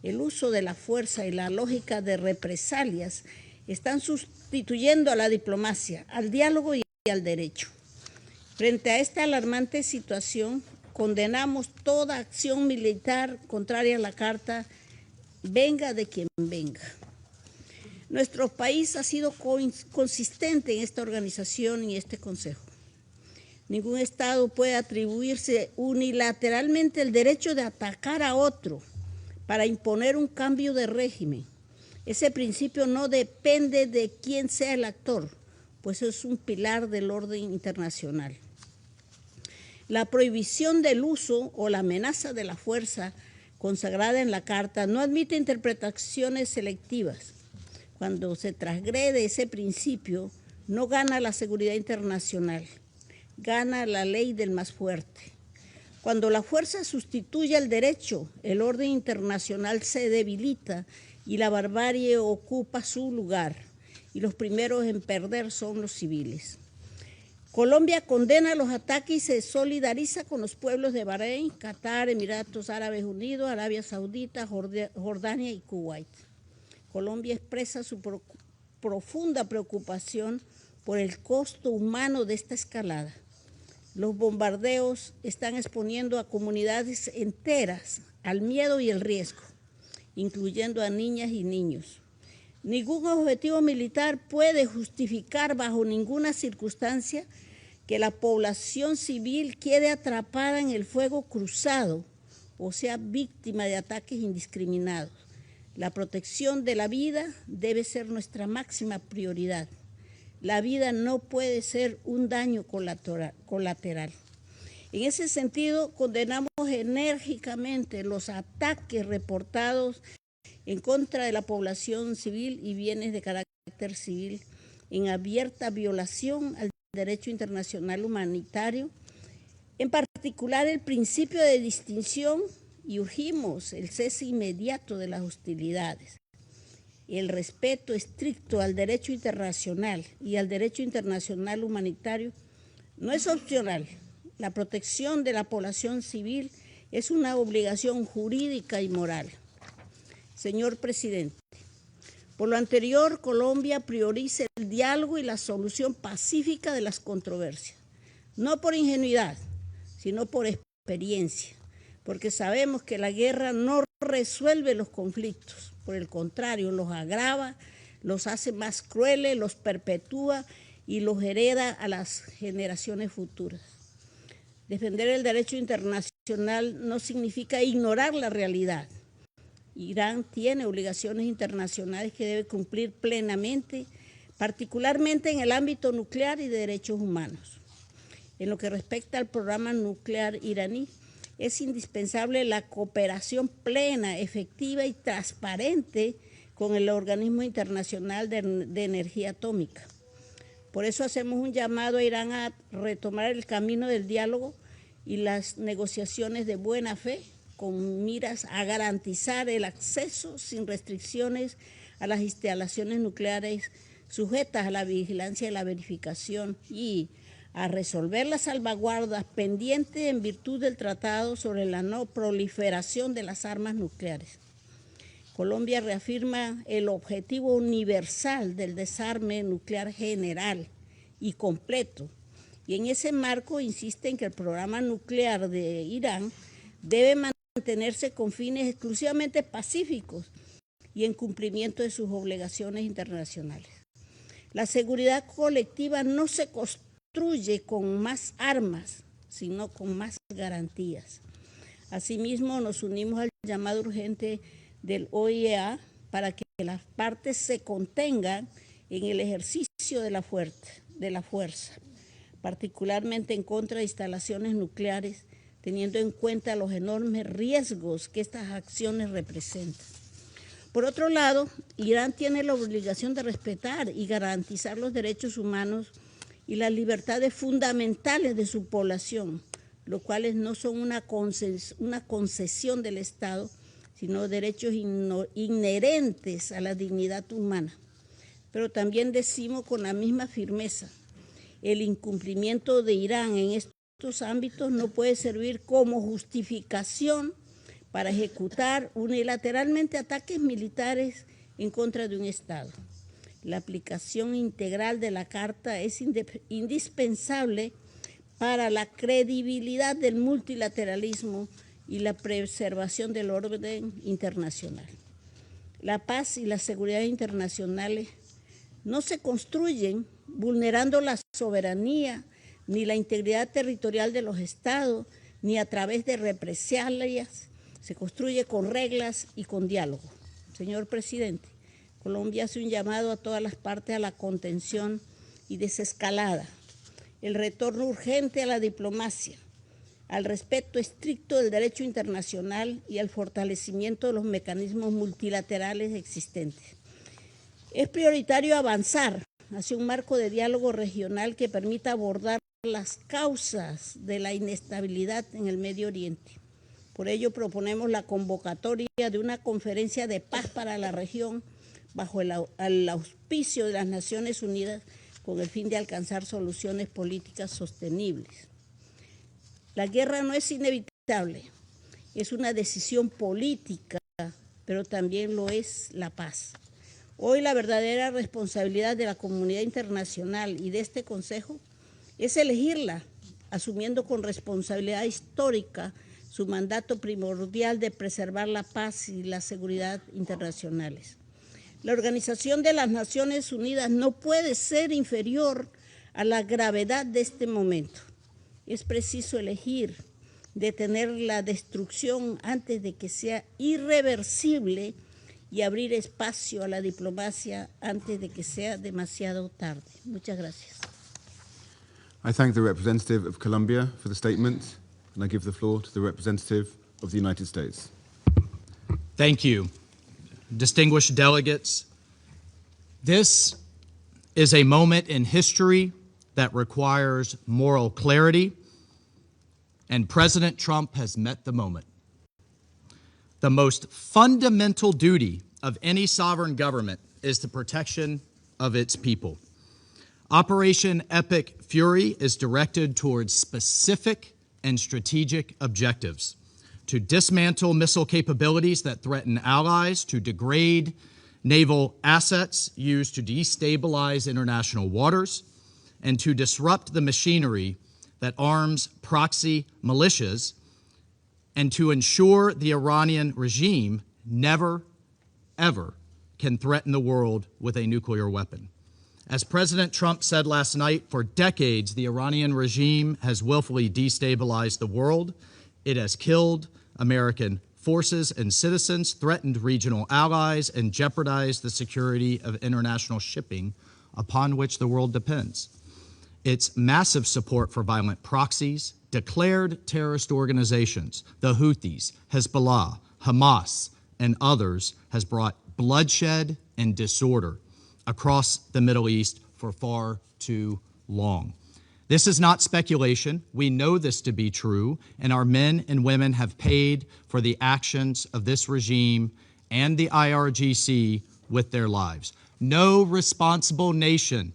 El uso de la fuerza y la lógica de represalias están sustituyendo a la diplomacia, al diálogo y al derecho. Frente a esta alarmante situación, condenamos toda acción militar contraria a la Carta, venga de quien venga. Nuestro país ha sido consistente en esta organización y este Consejo. Ningún Estado puede atribuirse unilateralmente el derecho de atacar a otro para imponer un cambio de régimen. Ese principio no depende de quién sea el actor, pues es un pilar del orden internacional. La prohibición del uso o la amenaza de la fuerza consagrada en la Carta no admite interpretaciones selectivas. Cuando se transgrede ese principio, no gana la seguridad internacional, gana la ley del más fuerte. Cuando la fuerza sustituye al derecho, el orden internacional se debilita y la barbarie ocupa su lugar, y los primeros en perder son los civiles. Colombia condena los ataques y se solidariza con los pueblos de Bahrein, Qatar, Emiratos Árabes Unidos, Arabia Saudita, Jordania y Kuwait. Colombia expresa su profunda preocupación por el costo humano de esta escalada. Los bombardeos están exponiendo a comunidades enteras al miedo y el riesgo, incluyendo a niñas y niños. Ningún objetivo militar puede justificar bajo ninguna circunstancia que la población civil quede atrapada en el fuego cruzado o sea víctima de ataques indiscriminados. La protección de la vida debe ser nuestra máxima prioridad. La vida no puede ser un daño colateral. En ese sentido, condenamos enérgicamente los ataques reportados en contra de la población civil y bienes de carácter civil, en abierta violación al derecho internacional humanitario, en particular el principio de distinción, y urgimos el cese inmediato de las hostilidades. El respeto estricto al derecho internacional y al derecho internacional humanitario no es opcional. La protección de la población civil es una obligación jurídica y moral. Señor presidente, por lo anterior, Colombia prioriza el diálogo y la solución pacífica de las controversias, no por ingenuidad, sino por experiencia, porque sabemos que la guerra no resuelve los conflictos, por el contrario, los agrava, los hace más crueles, los perpetúa y los hereda a las generaciones futuras. Defender el derecho internacional no significa ignorar la realidad. Irán tiene obligaciones internacionales que debe cumplir plenamente, particularmente en el ámbito nuclear y de derechos humanos. En lo que respecta al programa nuclear iraní, es indispensable la cooperación plena, efectiva y transparente con el Organismo Internacional de Energía Atómica. Por eso hacemos un llamado a Irán a retomar el camino del diálogo y las negociaciones de buena fe con miras a garantizar el acceso sin restricciones a las instalaciones nucleares sujetas a la vigilancia y la verificación y a resolver las salvaguardas pendientes en virtud del Tratado sobre la no proliferación de las armas nucleares. Colombia reafirma el objetivo universal del desarme nuclear general y completo, y en ese marco insiste en que el programa nuclear de Irán debe mantenerse con fines exclusivamente pacíficos y en cumplimiento de sus obligaciones internacionales. La seguridad colectiva no se construye con más armas, sino con más garantías. Asimismo, nos unimos al llamado urgente del OIEA para que las partes se contengan en el ejercicio de la fuerza, particularmente en contra de instalaciones nucleares, teniendo en cuenta los enormes riesgos que estas acciones representan. Por otro lado, Irán tiene la obligación de respetar y garantizar los derechos humanos y las libertades fundamentales de su población, los cuales no son una concesión del Estado, sino derechos inherentes a la dignidad humana. Pero también decimos con la misma firmeza, el incumplimiento de Irán en estos ámbitos no puede servir como justificación para ejecutar unilateralmente ataques militares en contra de un Estado. La aplicación integral de la Carta es indispensable para la credibilidad del multilateralismo y la preservación del orden internacional. La paz y la seguridad internacionales no se construyen vulnerando la soberanía ni la integridad territorial de los estados, ni a través de represalias. Se construye con reglas y con diálogo. Señor presidente, Colombia hace un llamado a todas las partes a la contención y desescalada, el retorno urgente a la diplomacia, al respeto estricto del derecho internacional y al fortalecimiento de los mecanismos multilaterales existentes. Es prioritario avanzar hacia un marco de diálogo regional que permita abordar las causas de la inestabilidad en el Medio Oriente. Por ello proponemos la convocatoria de una conferencia de paz para la región bajo el auspicio de las Naciones Unidas con el fin de alcanzar soluciones políticas sostenibles. La guerra no es inevitable, es una decisión política, pero también lo es la paz. Hoy la verdadera responsabilidad de la comunidad internacional y de este Consejo es elegirla, asumiendo con responsabilidad histórica su mandato primordial de preservar la paz y la seguridad internacionales. La Organización de las Naciones Unidas no puede ser inferior a la gravedad de este momento. Es preciso elegir detener la destrucción antes de que sea irreversible y abrir espacio a la diplomacia antes de que sea demasiado tarde. Muchas gracias. I thank the representative of Colombia for the statement, and I give the floor to the representative of the United States. Thank you. Distinguished delegates, this is a moment in history that requires moral clarity, and President Trump has met the moment. The most fundamental duty of any sovereign government is the protection of its people. Operation Epic Fury is directed towards specific and strategic objectives: to dismantle missile capabilities that threaten allies, to degrade naval assets used to destabilize international waters, and to disrupt the machinery that arms proxy militias, and to ensure the Iranian regime never, ever can threaten the world with a nuclear weapon. As President Trump said last night, for decades, the Iranian regime has willfully destabilized the world. It has killed American forces and citizens, threatened regional allies, and jeopardized the security of international shipping upon which the world depends. Its massive support for violent proxies, declared terrorist organizations, the Houthis, Hezbollah, Hamas, and others, has brought bloodshed and disorder across the Middle East for far too long. This is not speculation. We know this to be true, and our men and women have paid for the actions of this regime and the IRGC with their lives. No responsible nation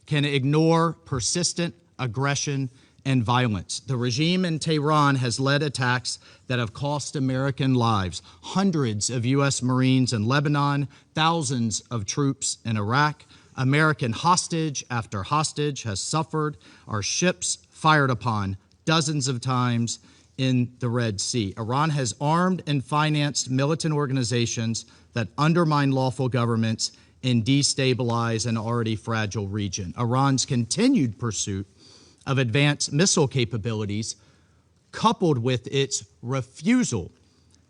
can ignore persistent aggression and violence. The regime in Tehran has led attacks that have cost American lives. Hundreds of U.S. Marines in Lebanon, thousands of troops in Iraq. American hostage after hostage has suffered. Our ships fired upon dozens of times in the Red Sea. Iran has armed and financed militant organizations that undermine lawful governments and destabilize an already fragile region. Iran's continued pursuit of advanced missile capabilities, coupled with its refusal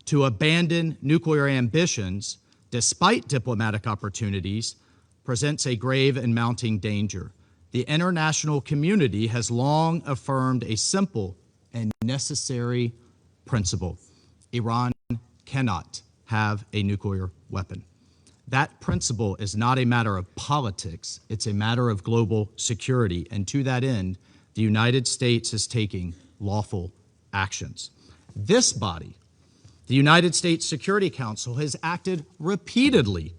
to abandon nuclear ambitions despite diplomatic opportunities, presents a grave and mounting danger. The international community has long affirmed a simple and necessary principle: Iran cannot have a nuclear weapon. That principle is not a matter of politics, it's a matter of global security, and to that end, the United States is taking lawful actions. This body, the United States Security Council, has acted repeatedly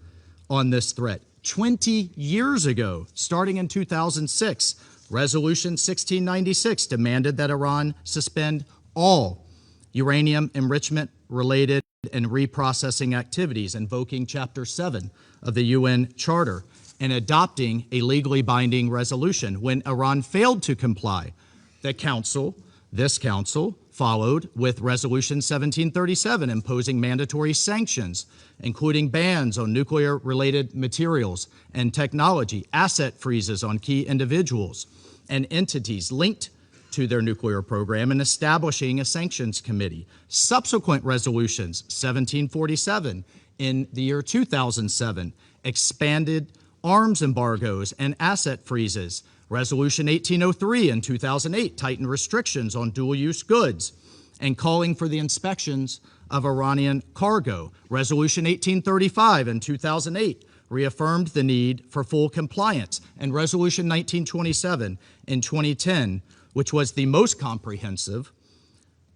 on this threat. 20 years ago, starting in 2006, Resolution 1696 demanded that Iran suspend all uranium enrichment-related and reprocessing activities, invoking Chapter 7 of the UN Charter and adopting a legally binding resolution. When Iran failed to comply, this council followed with Resolution 1737, imposing mandatory sanctions, including bans on nuclear-related materials and technology, asset freezes on key individuals and entities linked to their nuclear program, and establishing a sanctions committee. Subsequent resolutions, 1747 in the year 2007, expanded arms embargoes and asset freezes. Resolution 1803 in 2008 tightened restrictions on dual-use goods and calling for the inspections of Iranian cargo. Resolution 1835 in 2008 reaffirmed the need for full compliance. And Resolution 1927 in 2010, which was the most comprehensive,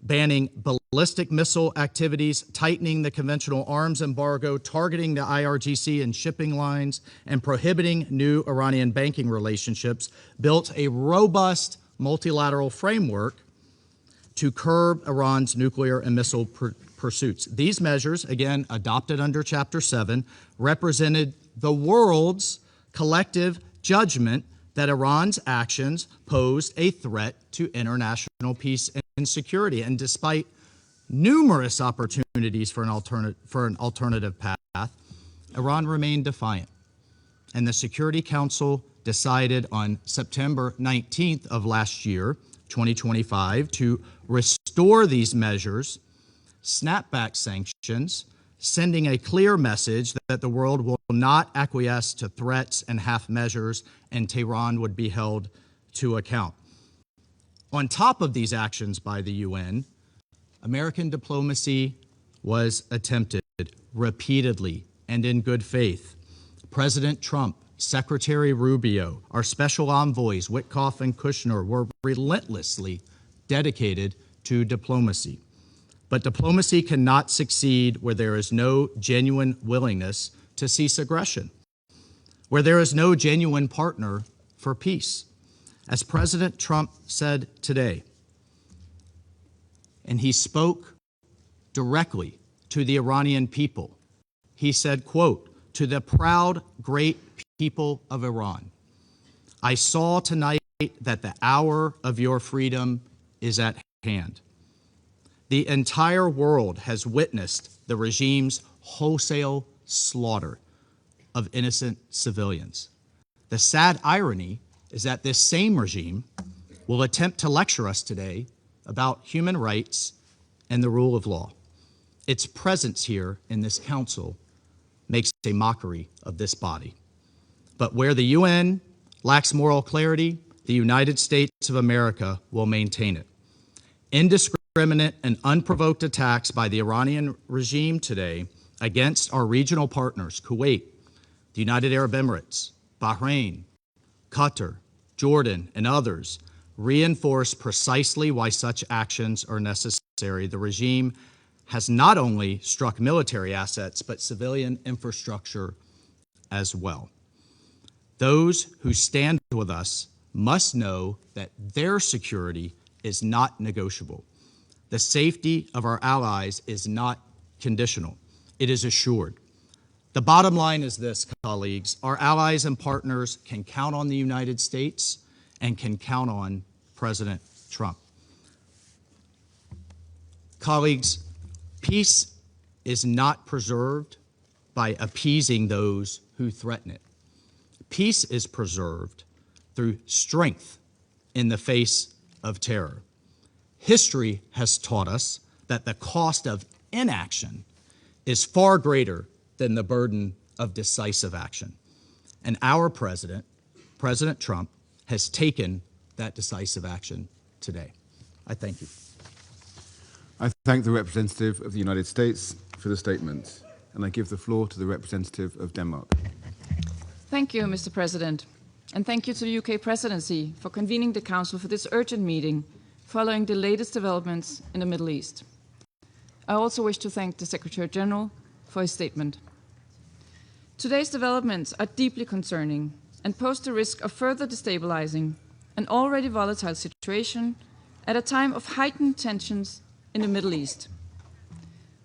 banning ballistic missile activities, tightening the conventional arms embargo, targeting the IRGC and shipping lines, and prohibiting new Iranian banking relationships, built a robust multilateral framework to curb Iran's nuclear and missile pursuits. These measures, again adopted under Chapter 7, represented the world's collective judgment that Iran's actions posed a threat to international peace and security. And despite numerous opportunities for an alternative path, Iran remained defiant. And the Security Council decided on September 19th of last year, 2025, to restore these measures, snap back sanctions, sending a clear message that the world will not acquiesce to threats and half measures, and Tehran would be held to account. On top of these actions by the UN, American diplomacy was attempted repeatedly and in good faith. President Trump, Secretary Rubio, our special envoys, Witkoff and Kushner, were relentlessly dedicated to diplomacy. But diplomacy cannot succeed where there is no genuine willingness to cease aggression, where there is no genuine partner for peace. As President Trump said today, and he spoke directly to the Iranian people, he said, quote, "To the proud, great people of Iran, I saw tonight that the hour of your freedom is at hand. The entire world has witnessed the regime's wholesale slaughter of innocent civilians. The sad irony is that this same regime will attempt to lecture us today about human rights and the rule of law. Its presence here in this council makes a mockery of this body. But where the UN lacks moral clarity, the United States of America will maintain it. Indiscriminate and unprovoked attacks by the Iranian regime today against our regional partners, Kuwait, the United Arab Emirates, Bahrain, Qatar, Jordan, and others, reinforce precisely why such actions are necessary. The regime has not only struck military assets, but civilian infrastructure as well. Those who stand with us must know that their security is not negotiable. The safety of our allies is not conditional. It is assured. The bottom line is this, colleagues. Our allies and partners can count on the United States and can count on President Trump. Colleagues, peace is not preserved by appeasing those who threaten it. Peace is preserved through strength in the face of terror. History has taught us that the cost of inaction is far greater than the burden of decisive action. And our president, President Trump, has taken that decisive action today. I thank you. I thank the representative of the United States for the statement, and I give the floor to the representative of Denmark. Thank you, Mr. President, and thank you to the UK Presidency for convening the Council for this urgent meeting following the latest developments in the Middle East. I also wish to thank the Secretary General for his statement. Today's developments are deeply concerning and pose the risk of further destabilizing an already volatile situation at a time of heightened tensions in the Middle East.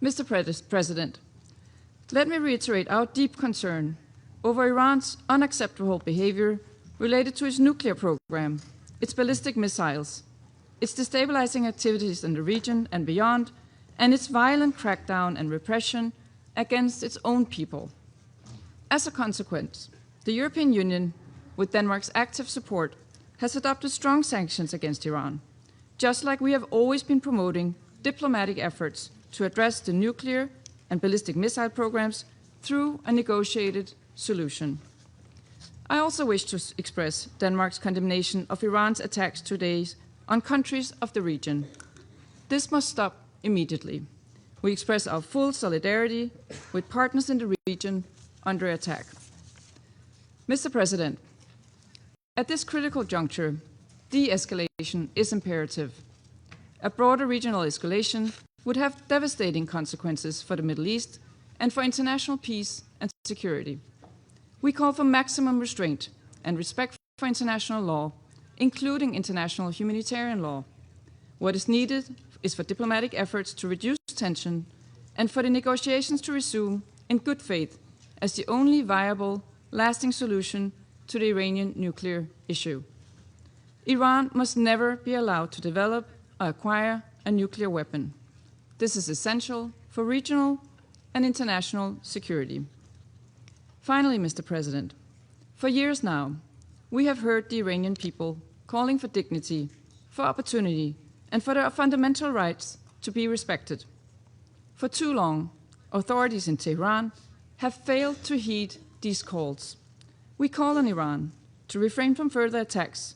Mr. President, let me reiterate our deep concern over Iran's unacceptable behavior related to its nuclear program, its ballistic missiles, its destabilizing activities in the region and beyond, and its violent crackdown and repression against its own people. As a consequence, the European Union, with Denmark's active support, has adopted strong sanctions against Iran, just like we have always been promoting diplomatic efforts to address the nuclear and ballistic missile programs through a negotiated solution. I also wish to express Denmark's condemnation of Iran's attacks today on countries of the region. This must stop immediately. We express our full solidarity with partners in the region under attack. Mr. President, at this critical juncture, de-escalation is imperative. A broader regional escalation would have devastating consequences for the Middle East and for international peace and security. We call for maximum restraint and respect for international law, including international humanitarian law. What is needed is for diplomatic efforts to reduce tension and for the negotiations to resume in good faith as the only viable, lasting solution to the Iranian nuclear issue. Iran must never be allowed to develop or acquire a nuclear weapon. This is essential for regional and international security. Finally, Mr. President, for years now, we have heard the Iranian people calling for dignity, for opportunity, and for their fundamental rights to be respected. For too long, authorities in Tehran have failed to heed these calls. We call on Iran to refrain from further attacks,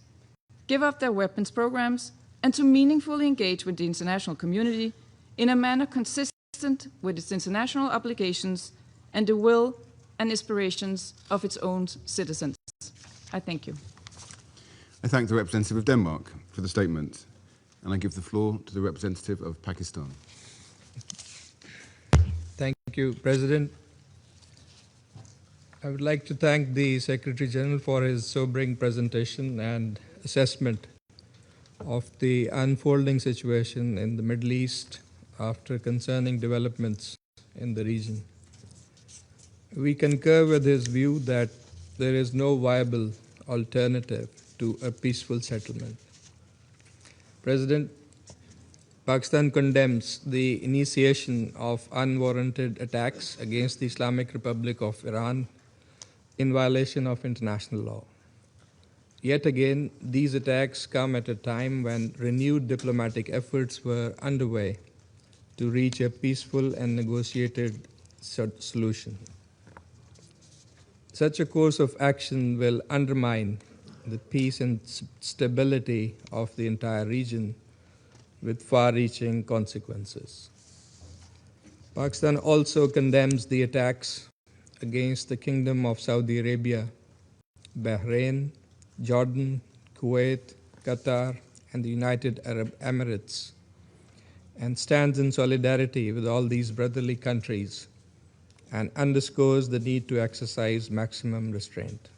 give up their weapons programs, and to meaningfully engage with the international community in a manner consistent with its international obligations and the will and aspirations of its own citizens. I thank you. I thank the representative of Denmark for the statement, and I give the floor to the representative of Pakistan. Thank you, President. I would like to thank the Secretary General for his sobering presentation and assessment of the unfolding situation in the Middle East after concerning developments in the region. We concur with his view that there is no viable alternative to a peaceful settlement. President, Pakistan condemns the initiation of unwarranted attacks against the Islamic Republic of Iran in violation of international law. Yet again, these attacks come at a time when renewed diplomatic efforts were underway to reach a peaceful and negotiated solution. Such a course of action will undermine the peace and stability of the entire region with far-reaching consequences. Pakistan also condemns the attacks against the Kingdom of Saudi Arabia, Bahrain, Jordan, Kuwait, Qatar, and the United Arab Emirates, and stands in solidarity with all these brotherly countries and underscores the need to exercise maximum restraint.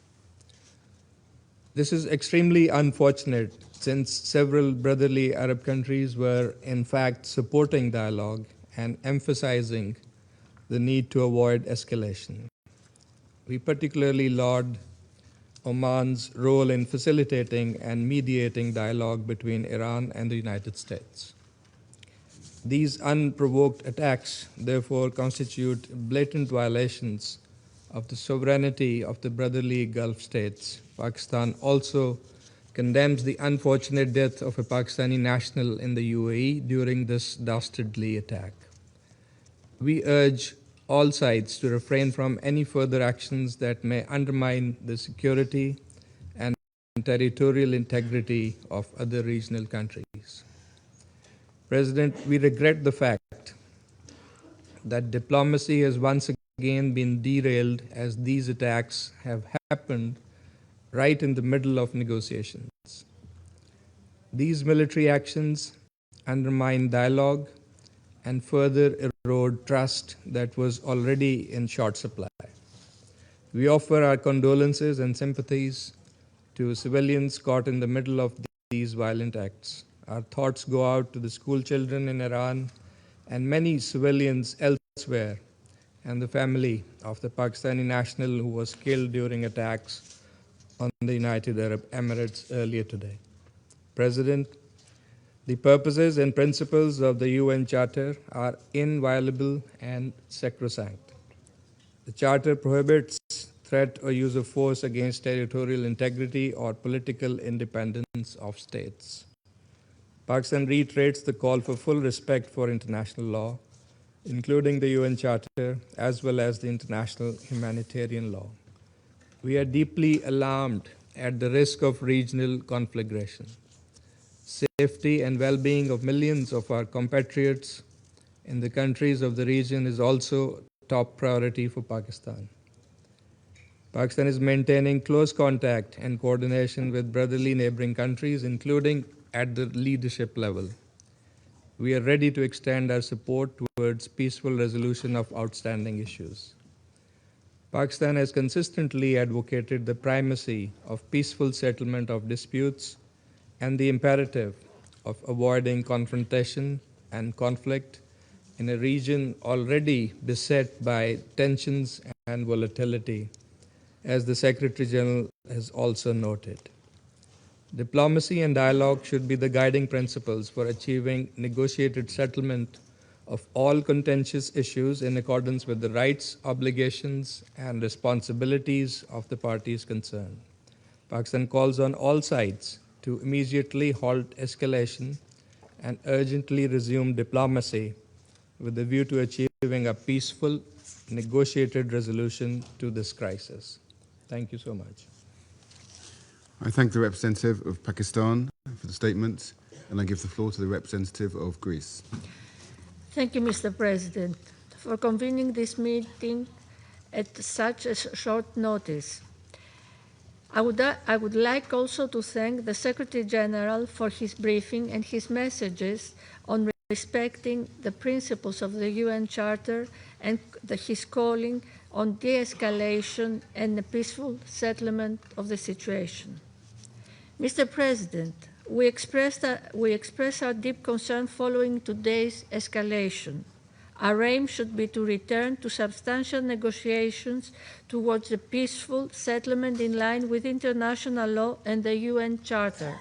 This is extremely unfortunate since several brotherly Arab countries were in fact supporting dialogue and emphasizing the need to avoid escalation. We particularly laud Oman's role in facilitating and mediating dialogue between Iran and the United States. These unprovoked attacks, therefore, constitute blatant violations of the sovereignty of the brotherly Gulf states. Pakistan also condemns the unfortunate death of a Pakistani national in the UAE during this dastardly attack. We urge all sides to refrain from any further actions that may undermine the security and territorial integrity of other regional countries. President, we regret the fact that diplomacy has once again been derailed as these attacks have happened right in the middle of negotiations. These military actions undermine dialogue and further erode trust that was already in short supply. We offer our condolences and sympathies to civilians caught in the middle of these violent acts. Our thoughts go out to the school children in Iran and many civilians elsewhere, and the family of the Pakistani national who was killed during attacks on the United Arab Emirates earlier today. President, the purposes and principles of the UN Charter are inviolable and sacrosanct. The Charter prohibits threat or use of force against territorial integrity or political independence of states. Pakistan reiterates the call for full respect for international law, including the UN Charter, as well as the international humanitarian law. We are deeply alarmed at the risk of regional conflagration. Safety and well-being of millions of our compatriots in the countries of the region is also top priority for Pakistan. Pakistan is maintaining close contact and coordination with brotherly neighboring countries, including at the leadership level. We are ready to extend our support towards peaceful resolution of outstanding issues. Pakistan has consistently advocated the primacy of peaceful settlement of disputes and the imperative of avoiding confrontation and conflict in a region already beset by tensions and volatility, as the Secretary General has also noted. Diplomacy and dialogue should be the guiding principles for achieving negotiated settlement of all contentious issues in accordance with the rights, obligations, and responsibilities of the parties concerned. Pakistan calls on all sides to immediately halt escalation and urgently resume diplomacy with a view to achieving a peaceful, negotiated resolution to this crisis. Thank you so much. I thank the representative of Pakistan for the statement, and I give the floor to the representative of Greece. Thank you, Mr. President, for convening this meeting at such a short notice. I would like also to thank the Secretary General for his briefing and his messages on respecting the principles of the UN Charter and his calling on de-escalation and a peaceful settlement of the situation. Mr. President, we express our deep concern following today's escalation. Our aim should be to return to substantial negotiations towards a peaceful settlement in line with international law and the UN Charter.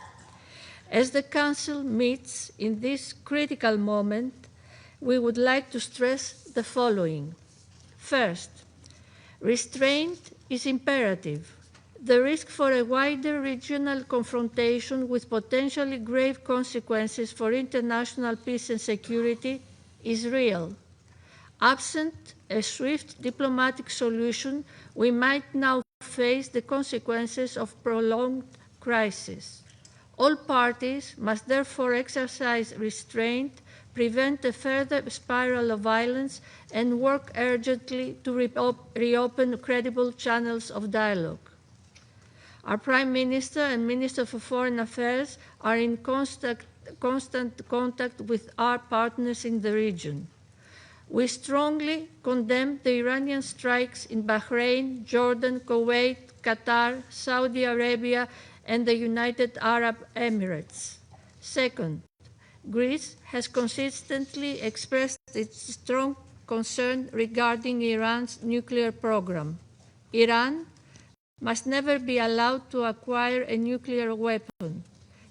As the Council meets in this critical moment, we would like to stress the following. First, restraint is imperative. The risk for a wider regional confrontation with potentially grave consequences for international peace and security is real. Absent a swift diplomatic solution, we might now face the consequences of prolonged crisis. All parties must therefore exercise restraint, prevent a further spiral of violence, and work urgently to reopen credible channels of dialogue. Our Prime Minister and Minister for Foreign Affairs are in constant contact with our partners in the region. We strongly condemn the Iranian strikes in Bahrain, Jordan, Kuwait, Qatar, Saudi Arabia, and the United Arab Emirates. Second, Greece has consistently expressed its strong concern regarding Iran's nuclear program. Iran must never be allowed to acquire a nuclear weapon.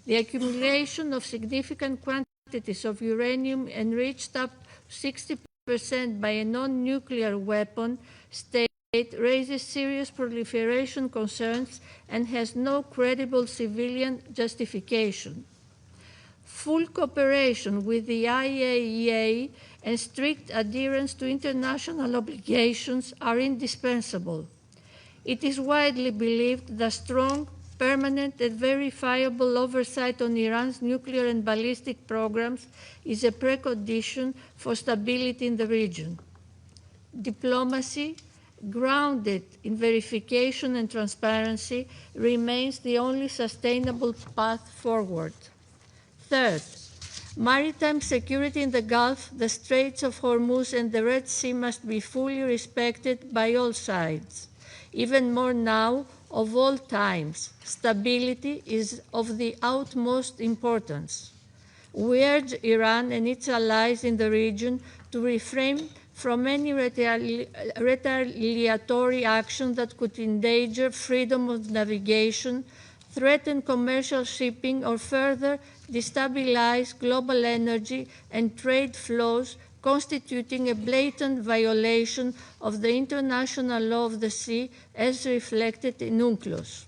The accumulation of significant quantities of uranium enriched up to 60% by a non-nuclear weapon state raises serious proliferation concerns and has no credible civilian justification. Full cooperation with the IAEA and strict adherence to international obligations are indispensable. It is widely believed that strong, permanent, and verifiable oversight on Iran's nuclear and ballistic programs is a precondition for stability in the region. Diplomacy, grounded in verification and transparency, remains the only sustainable path forward. Third, maritime security in the Gulf, the Straits of Hormuz, and the Red Sea must be fully respected by all sides. Even more now, of all times, stability is of the utmost importance. We urge Iran and its allies in the region to refrain from any retaliatory action that could endanger freedom of navigation, threaten commercial shipping, or further destabilize global energy and trade flows, constituting a blatant violation of the international law of the sea as reflected in UNCLOS.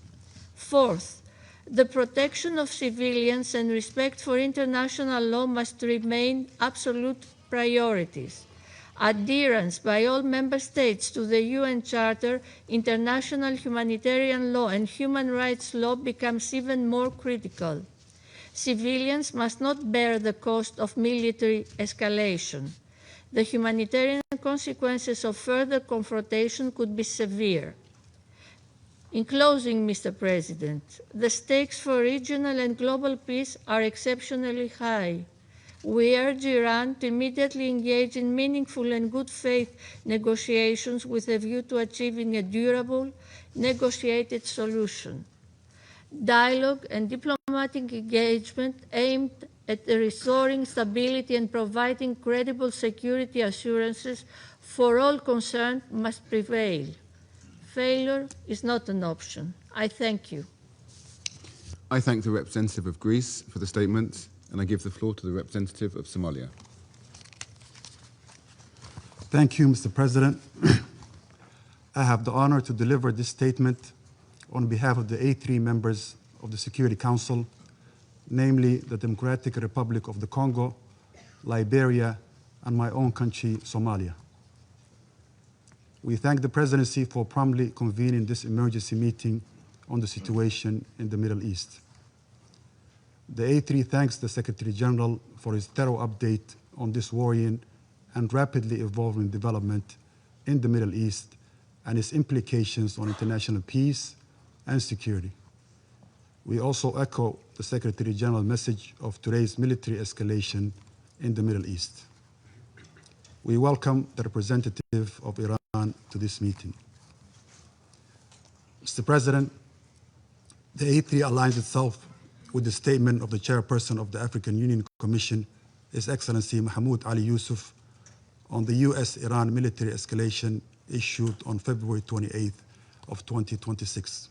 Fourth, the protection of civilians and respect for international law must remain absolute priorities. Adherence by all member states to the UN Charter, international humanitarian law, and human rights law becomes even more critical. Civilians must not bear the cost of military escalation. The humanitarian consequences of further confrontation could be severe. In closing, Mr. President, the stakes for regional and global peace are exceptionally high. We urge Iran to immediately engage in meaningful and good faith negotiations with a view to achieving a durable, negotiated solution. Dialogue and diplomatic engagement aimed at restoring stability and providing credible security assurances for all concerned must prevail. Failure is not an option. I thank you. I thank the representative of Greece for the statement, and I give the floor to the representative of Somalia. Thank you, Mr. President. I have the honor to deliver this statement on behalf of the A3 members of the Security Council, namely the Democratic Republic of the Congo, Liberia, and my own country, Somalia. We thank the Presidency for promptly convening this emergency meeting on the situation in the Middle East. The A3 thanks the Secretary General for his thorough update on this worrying and rapidly evolving development in the Middle East and its implications on international peace and security. We also echo the Secretary General's message of today's military escalation in the Middle East. We welcome the representative of Iran to this meeting. Mr. President, the A3 aligns itself with the statement of the chairperson of the African Union Commission, His Excellency Mahmoud Ali Yusuf, on the U.S.-Iran military escalation issued on February 28th of 2026.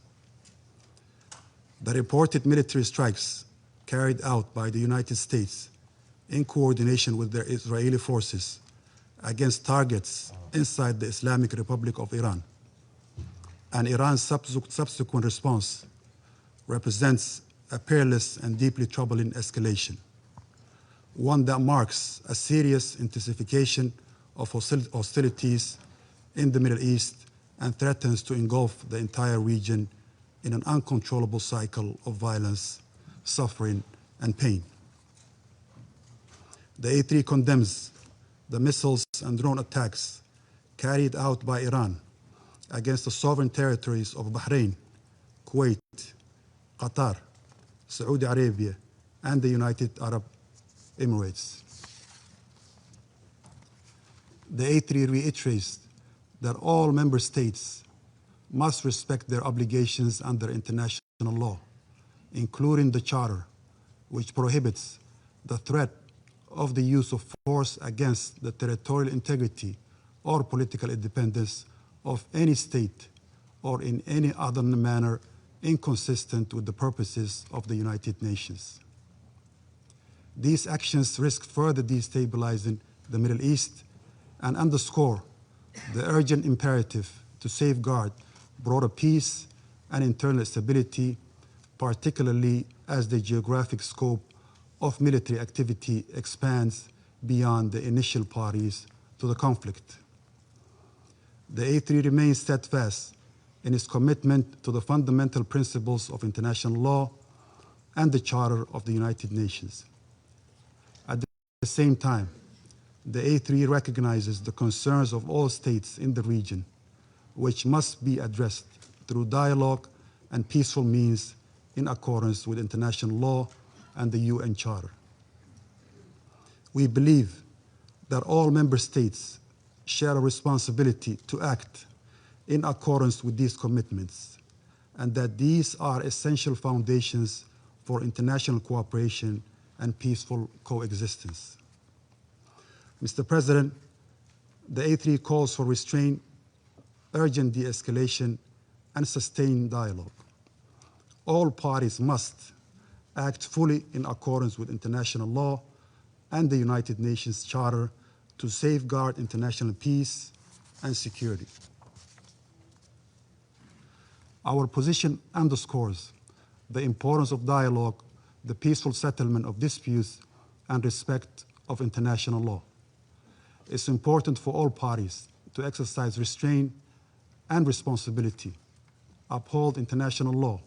The reported military strikes carried out by the United States in coordination with their Israeli forces against targets inside the Islamic Republic of Iran and Iran's subsequent response represents a perilous and deeply troubling escalation, one that marks a serious intensification of hostilities in the Middle East and threatens to engulf the entire region in an uncontrollable cycle of violence, suffering, and pain. The A3 condemns the missiles and drone attacks carried out by Iran against the sovereign territories of Bahrain, Kuwait, Qatar, Saudi Arabia, and the United Arab Emirates. The A3 reiterates that all member states must respect their obligations under international law, including the Charter, which prohibits the threat of the use of force against the territorial integrity or political independence of any state or in any other manner inconsistent with the purposes of the United Nations. These actions risk further destabilizing the Middle East and underscore the urgent imperative to safeguard broader peace and internal stability, particularly as the geographic scope of military activity expands beyond the initial parties to the conflict. The A3 remains steadfast in its commitment to the fundamental principles of international law and the Charter of the United Nations. At the same time, the A3 recognizes the concerns of all states in the region, which must be addressed through dialogue and peaceful means in accordance with international law and the UN Charter. We believe that all member states share a responsibility to act in accordance with these commitments, and that these are essential foundations for international cooperation and peaceful coexistence. Mr. President, the A3 calls for restraint, urgent de-escalation, and sustained dialogue. All parties must act fully in accordance with international law and the United Nations Charter to safeguard international peace and security. Our position underscores the importance of dialogue, the peaceful settlement of disputes, and respect of international law. It's important for all parties to exercise restraint and responsibility, uphold international law,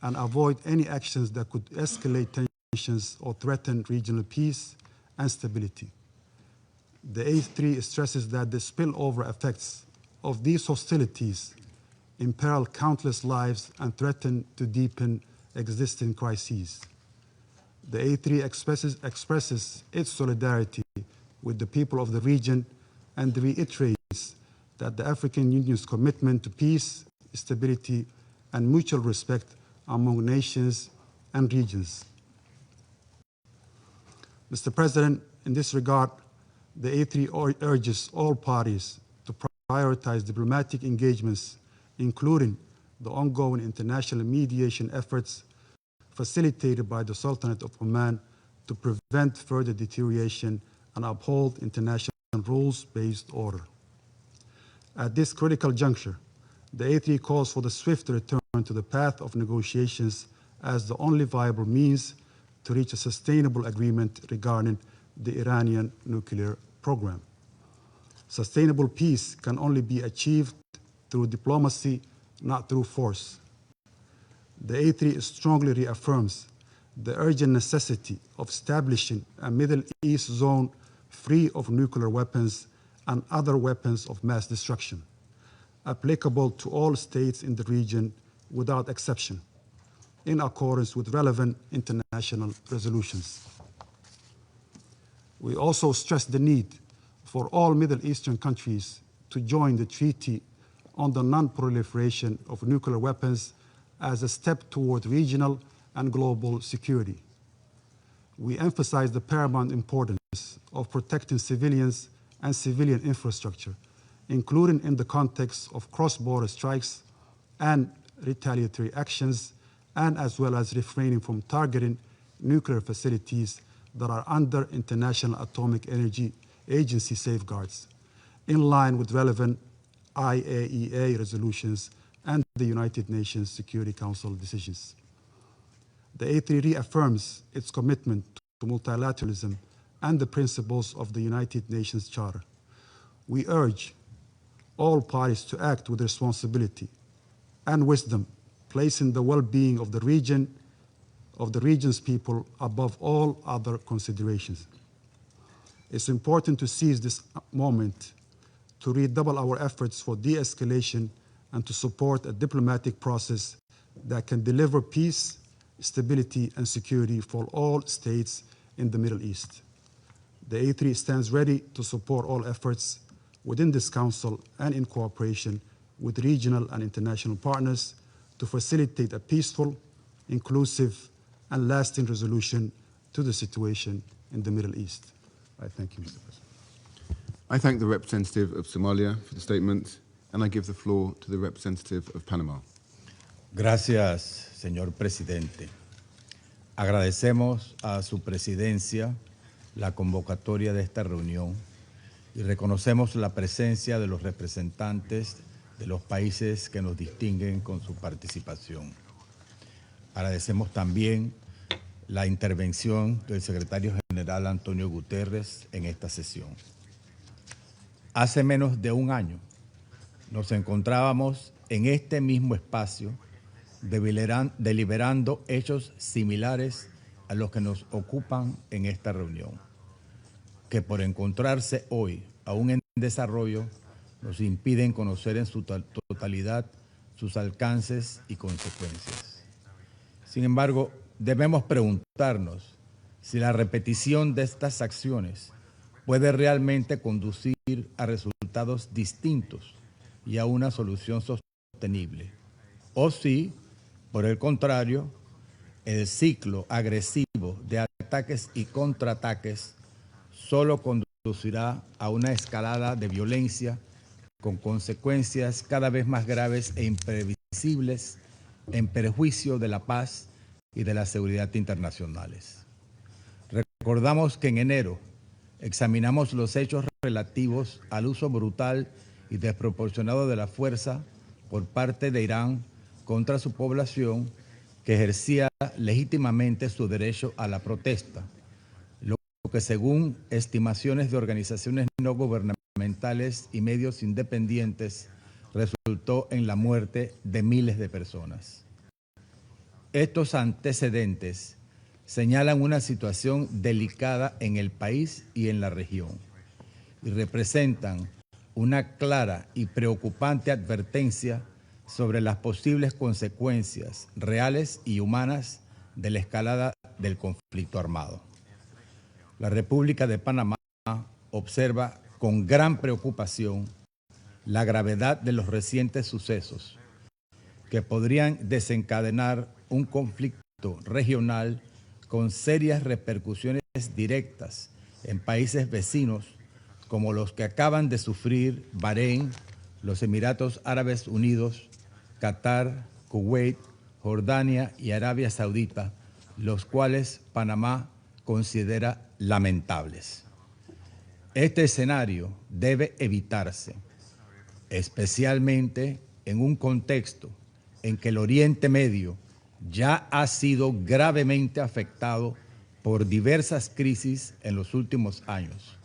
and avoid any actions that could escalate tensions or threaten regional peace and stability. The A3 stresses that the spillover effects of these hostilities imperil countless lives and threaten to deepen existing crises. The A3 expresses its solidarity with the people of the region and reiterates that the African Union's commitment to peace, stability, and mutual respect among nations and regions. Mr. President, in this regard, the A3 urges all parties to prioritize diplomatic engagements, including the ongoing international mediation efforts facilitated by the Sultanate of Oman to prevent further deterioration and uphold international rules-based order. At this critical juncture, the A3 calls for the swift return to the path of negotiations as the only viable means to reach a sustainable agreement regarding the Iranian nuclear program. Sustainable peace can only be achieved through diplomacy, not through force. The A3 strongly reaffirms the urgent necessity of establishing a Middle East zone free of nuclear weapons and other weapons of mass destruction, applicable to all states in the region without exception, in accordance with relevant international resolutions. We also stress the need for all Middle Eastern countries to join the Treaty on the Non-Proliferation of Nuclear Weapons as a step toward regional and global security. We emphasize the paramount importance of protecting civilians and civilian infrastructure, including in the context of cross-border strikes and retaliatory actions, and as well as refraining from targeting nuclear facilities that are under International Atomic Energy Agency safeguards, in line with relevant IAEA resolutions and the United Nations Security Council decisions. The A3 reaffirms its commitment to multilateralism and the principles of the United Nations Charter. We urge all parties to act with responsibility and wisdom, placing the well-being of the region's people above all other considerations. It's important to seize this moment to redouble our efforts for de-escalation and to support a diplomatic process that can deliver peace stability, and security for all states in the Middle East. The A3 stands ready to support all efforts within this Council and in cooperation with regional and international partners to facilitate a peaceful, inclusive, and lasting resolution to the situation in the Middle East. I thank you, Mr. President. I thank the representative of Somalia for the statement, and I give the floor to the representative of Panama. Gracias, señor presidente. Agradecemos a su presidencia la convocatoria de esta reunión y reconocemos la presencia de los representantes de los países que nos distinguen con su participación. Agradecemos también la intervención del secretario general Antonio Guterres en esta sesión. Hace menos de un año nos encontrábamos en este mismo espacio deliberando hechos similares a los que nos ocupan en esta reunión, que por encontrarse hoy aún en desarrollo nos impiden conocer en su totalidad sus alcances y consecuencias. Sin embargo, debemos preguntarnos si la repetición de estas acciones puede realmente conducir a resultados distintos y a una solución sostenible, o si, por el contrario, el ciclo agresivo de ataques y contraataques solo conducirá a una escalada de violencia con consecuencias cada vez más graves e imprevisibles en perjuicio de la paz y de la seguridad internacionales. Recordamos que en enero examinamos los hechos relativos al uso brutal y desproporcionado de la fuerza por parte de Irán contra su población que ejercía legítimamente su derecho a la protesta, lo que según estimaciones de organizaciones no gubernamentales y medios independientes resultó en la muerte de miles de personas. Estos antecedentes señalan una situación delicada en el país y en la región y representan una clara y preocupante advertencia sobre las posibles consecuencias reales y humanas de la escalada del conflicto armado. La República de Panamá observa con gran preocupación la gravedad de los recientes sucesos que podrían desencadenar un conflicto regional con serias repercusiones directas en países vecinos como los que acaban de sufrir Bahrein, los Emiratos Árabes Unidos, Qatar, Kuwait, Jordania y Arabia Saudita, los cuales Panamá considera lamentables. Este escenario debe evitarse, especialmente en un contexto en que el Oriente Medio ya ha sido gravemente afectado por diversas crisis en los últimos años,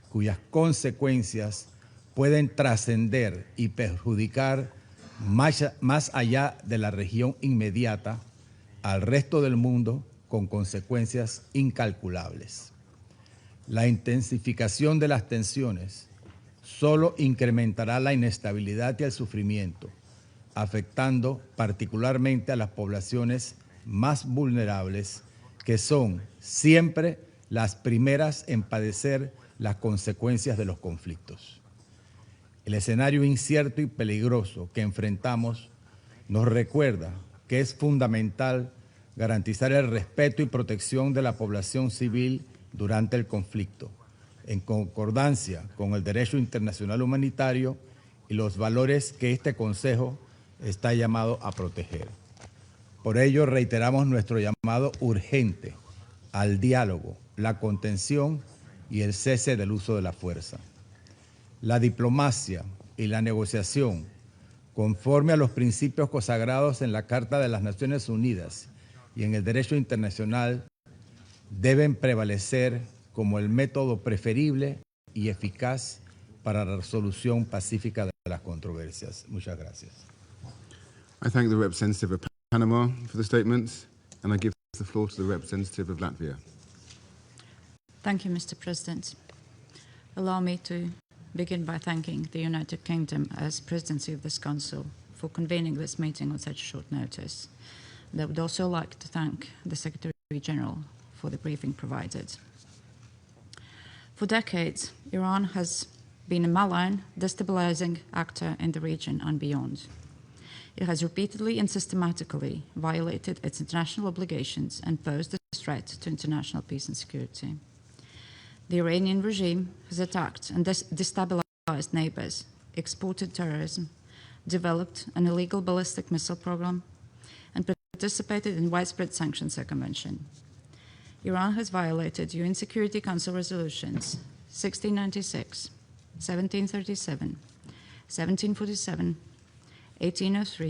cuyas consecuencias pueden trascender y perjudicar más allá de la región inmediata al resto del mundo con consecuencias incalculables. La intensificación de las tensiones solo incrementará la inestabilidad y el sufrimiento, afectando particularmente a las poblaciones más vulnerables, que son siempre las primeras en padecer las consecuencias de los conflictos. El escenario incierto y peligroso que enfrentamos nos recuerda que es fundamental garantizar el respeto y protección de la población civil durante el conflicto, en concordancia con el derecho internacional humanitario y los valores que este Consejo está llamado a proteger. Por ello, reiteramos nuestro llamado urgente al diálogo, la contención y el cese del uso de la fuerza. La diplomacia y la negociación, conforme a los principios consagrados en la Carta de las Naciones Unidas y en el derecho internacional, deben prevalecer como el método preferible y eficaz para la resolución pacífica de las controversias. Muchas gracias. I thank the representative of Panama for the statement, and I give the floor to the representative of Latvia. Thank you, Mr. President. Allow me to begin by thanking the United Kingdom as presidency of this Council for convening this meeting on such short notice. I would also like to thank the Secretary General for the briefing provided. For decades, Iran has been a malign, destabilizing actor in the region and beyond. It has repeatedly and systematically violated its international obligations and posed a threat to international peace and security. The Iranian regime has attacked and destabilized neighbors, exported terrorism, developed an illegal ballistic missile program, and participated in widespread sanctions circumvention. Iran has violated UN Security Council resolutions 1696, 1737, 1747, 1803,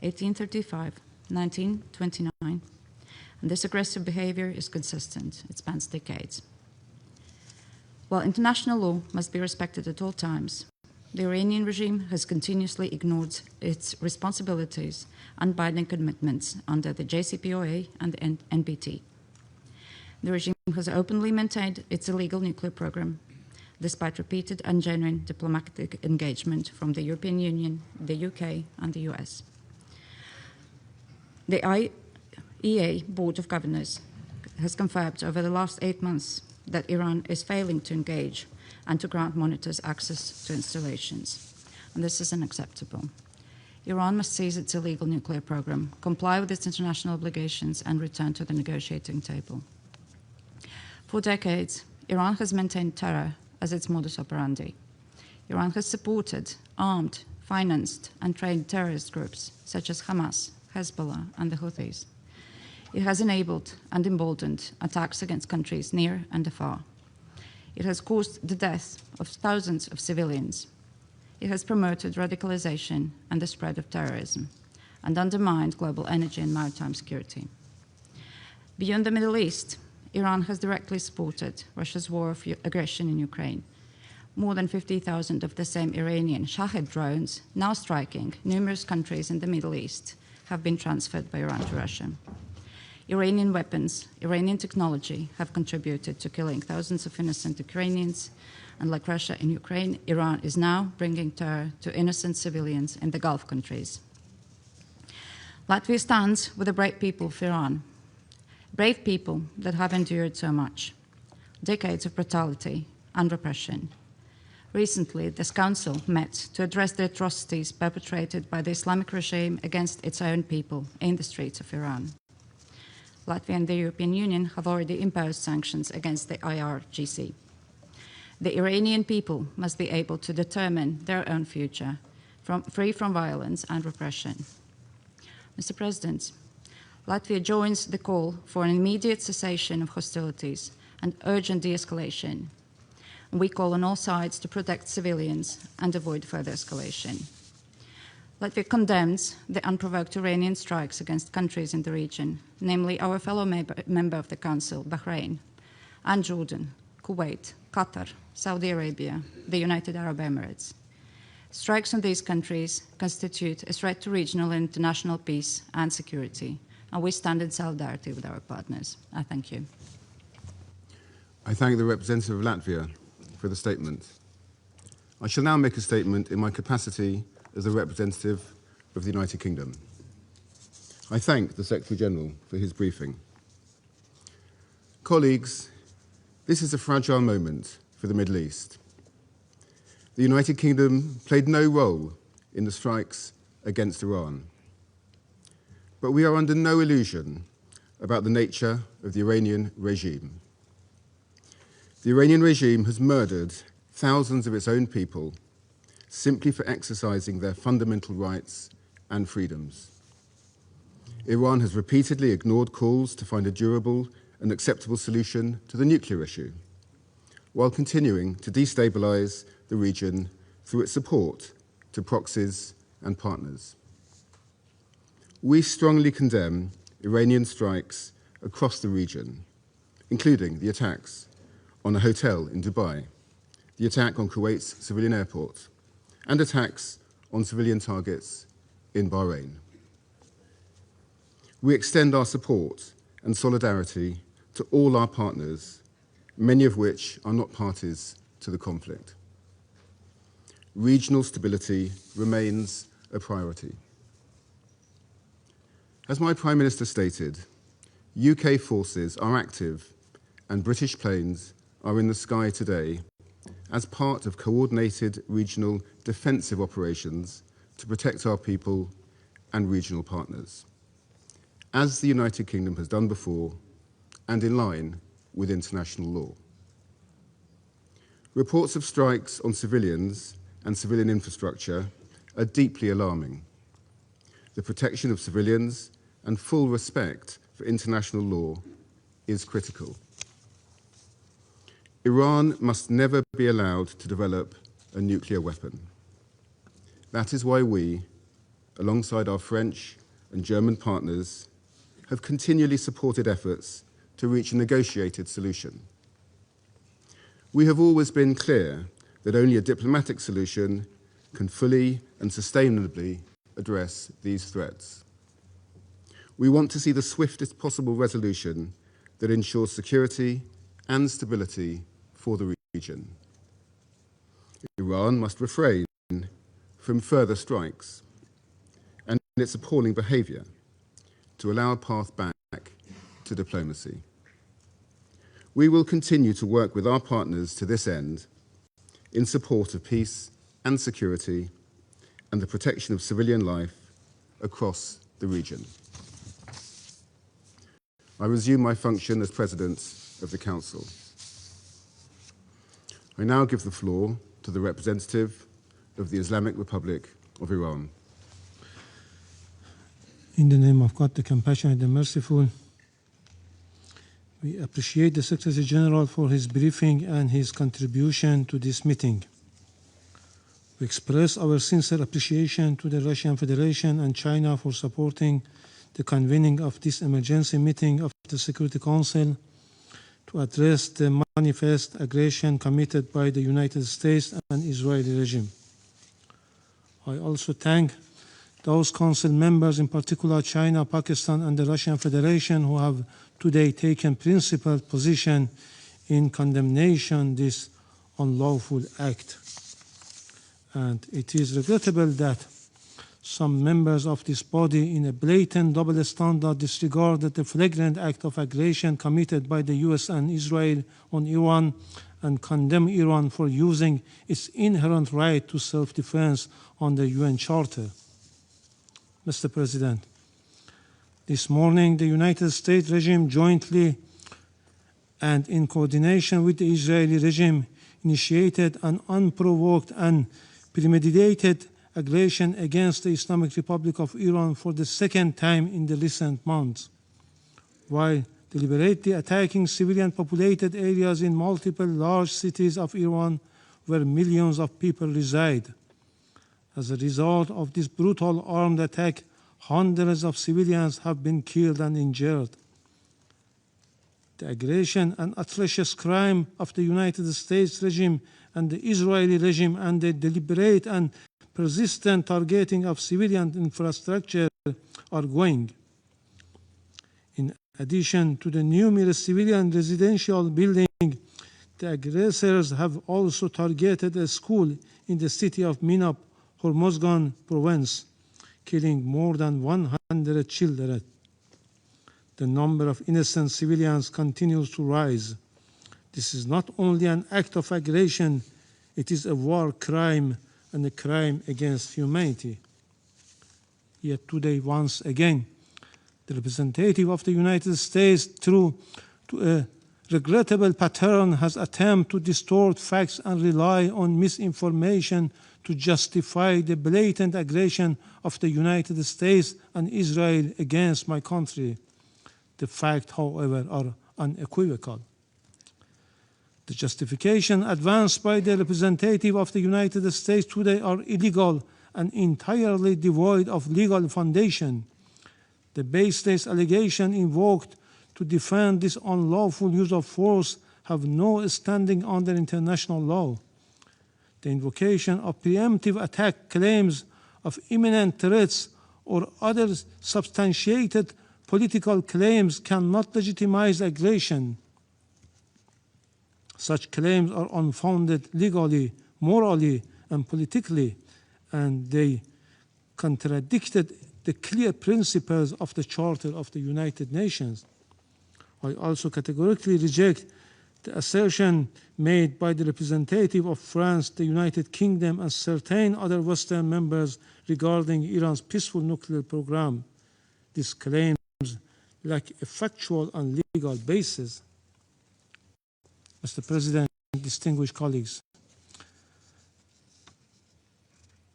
1835, 1929, and this aggressive behavior is consistent. It spans decades. While international law must be respected at all times, the Iranian regime has continuously ignored its responsibilities and binding commitments under the JCPOA and the NPT. The regime has openly maintained its illegal nuclear program, despite repeated and genuine diplomatic engagement from the European Union, the UK, and the US. The IAEA Board of Governors has confirmed over the last 8 months that Iran is failing to engage and to grant monitors access to installations. And this is unacceptable. Iran must cease its illegal nuclear program, comply with its international obligations, and return to the negotiating table. For decades, Iran has maintained terror as its modus operandi. Iran has supported, armed, financed, and trained terrorist groups such as Hamas, Hezbollah, and the Houthis. It has enabled and emboldened attacks against countries near and afar. It has caused the death of thousands of civilians. It has promoted radicalization and the spread of terrorism, and undermined global energy and maritime security. Beyond the Middle East, Iran has directly supported Russia's war of aggression in Ukraine. More than 50,000 of the same Iranian Shahed drones, now striking numerous countries in the Middle East, have been transferred by Iran to Russia. Iranian weapons, Iranian technology have contributed to killing thousands of innocent Ukrainians, and like Russia in Ukraine, Iran is now bringing terror to innocent civilians in the Gulf countries. Latvia stands with the brave people of Iran, brave people that have endured so much, decades of brutality and repression. Recently, this council met to address the atrocities perpetrated by the Islamic regime against its own people in the streets of Iran. Latvia and the European Union have already imposed sanctions against the IRGC. The Iranian people must be able to determine their own future, free from violence and repression. Mr. President, Latvia joins the call for an immediate cessation of hostilities and urgent de-escalation. We call on all sides to protect civilians and avoid further escalation. Latvia condemns the unprovoked Iranian strikes against countries in the region, namely our fellow member of the Council, Bahrain, and Jordan, Kuwait, Qatar, Saudi Arabia, the United Arab Emirates. Strikes on these countries constitute a threat to regional and international peace and security, and we stand in solidarity with our partners. I thank you. I thank the representative of Latvia for the statement. I shall now make a statement in my capacity as the representative of the United Kingdom. I thank the Secretary General for his briefing. Colleagues, this is a fragile moment for the Middle East. The United Kingdom played no role in the strikes against Iran. But we are under no illusion about the nature of the Iranian regime. The Iranian regime has murdered thousands of its own people simply for exercising their fundamental rights and freedoms. Iran has repeatedly ignored calls to find a durable and acceptable solution to the nuclear issue, while continuing to destabilize the region through its support to proxies and partners. We strongly condemn Iranian strikes across the region, including the attacks on a hotel in Dubai, the attack on Kuwait's civilian airport, and attacks on civilian targets in Bahrain. We extend our support and solidarity to all our partners, many of which are not parties to the conflict. Regional stability remains a priority. As my Prime Minister stated, UK forces are active and British planes are in the sky today as part of coordinated regional defensive operations to protect our people and regional partners, as the United Kingdom has done before and in line with international law. Reports of strikes on civilians and civilian infrastructure are deeply alarming. The protection of civilians and full respect for international law is critical. Iran must never be allowed to develop a nuclear weapon. That is why we, alongside our French and German partners, have continually supported efforts to reach a negotiated solution. We have always been clear that only a diplomatic solution can fully and sustainably address these threats. We want to see the swiftest possible resolution that ensures security and stability for the region. Iran must refrain from further strikes and its appalling behaviour to allow a path back to diplomacy. We will continue to work with our partners to this end in support of peace and security and the protection of civilian life across the region. I resume my function as President of the Council. I now give the floor to the representative of the Islamic Republic of Iran. In the name of God, the Compassionate and Merciful, we appreciate the Secretary General for his briefing and his contribution to this meeting. We express our sincere appreciation to the Russian Federation and China for supporting the convening of this emergency meeting of the Security Council to address the manifest aggression committed by the United States and Israeli regime. I also thank those Council members, in particular China, Pakistan, and the Russian Federation, who have today taken principled position in condemnation of this unlawful act. And it is regrettable that some members of this body, in a blatant double standard, disregarded the flagrant act of aggression committed by the US and Israel on Iran and condemn Iran for using its inherent right to self-defense on the UN Charter. Mr. President, this morning the United States regime jointly and in coordination with the Israeli regime initiated an unprovoked and premeditated aggression against the Islamic Republic of Iran for the second time in the recent months, while deliberately attacking civilian populated areas in multiple large cities of Iran where millions of people reside. As a result of this brutal armed attack, hundreds of civilians have been killed and injured. The aggression and atrocious crime of the United States regime and the Israeli regime and the deliberate and persistent targeting of civilian infrastructure are going. In addition to the numerous civilian residential buildings, the aggressors have also targeted a school in the city of Minab, Hormozgan province, killing more than 100 children. The number of innocent civilians continues to rise. This is not only an act of aggression, it is a war crime and a crime against humanity. Yet today, once again, the representative of the United States, through a regrettable pattern, has attempted to distort facts and rely on misinformation to justify the blatant aggression of the United States and Israel against my country. The facts, however, are unequivocal. The justification advanced by the representative of the United States today are illegal and entirely devoid of legal foundation. The baseless allegation invoked to defend this unlawful use of force have no standing under international law. The invocation of preemptive attack claims of imminent threats or other substantiated political claims cannot legitimize aggression. Such claims are unfounded legally, morally, and politically, and they contradicted the clear principles of the Charter of the United Nations. I also categorically reject the assertion made by the representative of France, the United Kingdom, and certain other Western members regarding Iran's peaceful nuclear program. These claims lack a factual and legal basis. Mr. President, distinguished colleagues,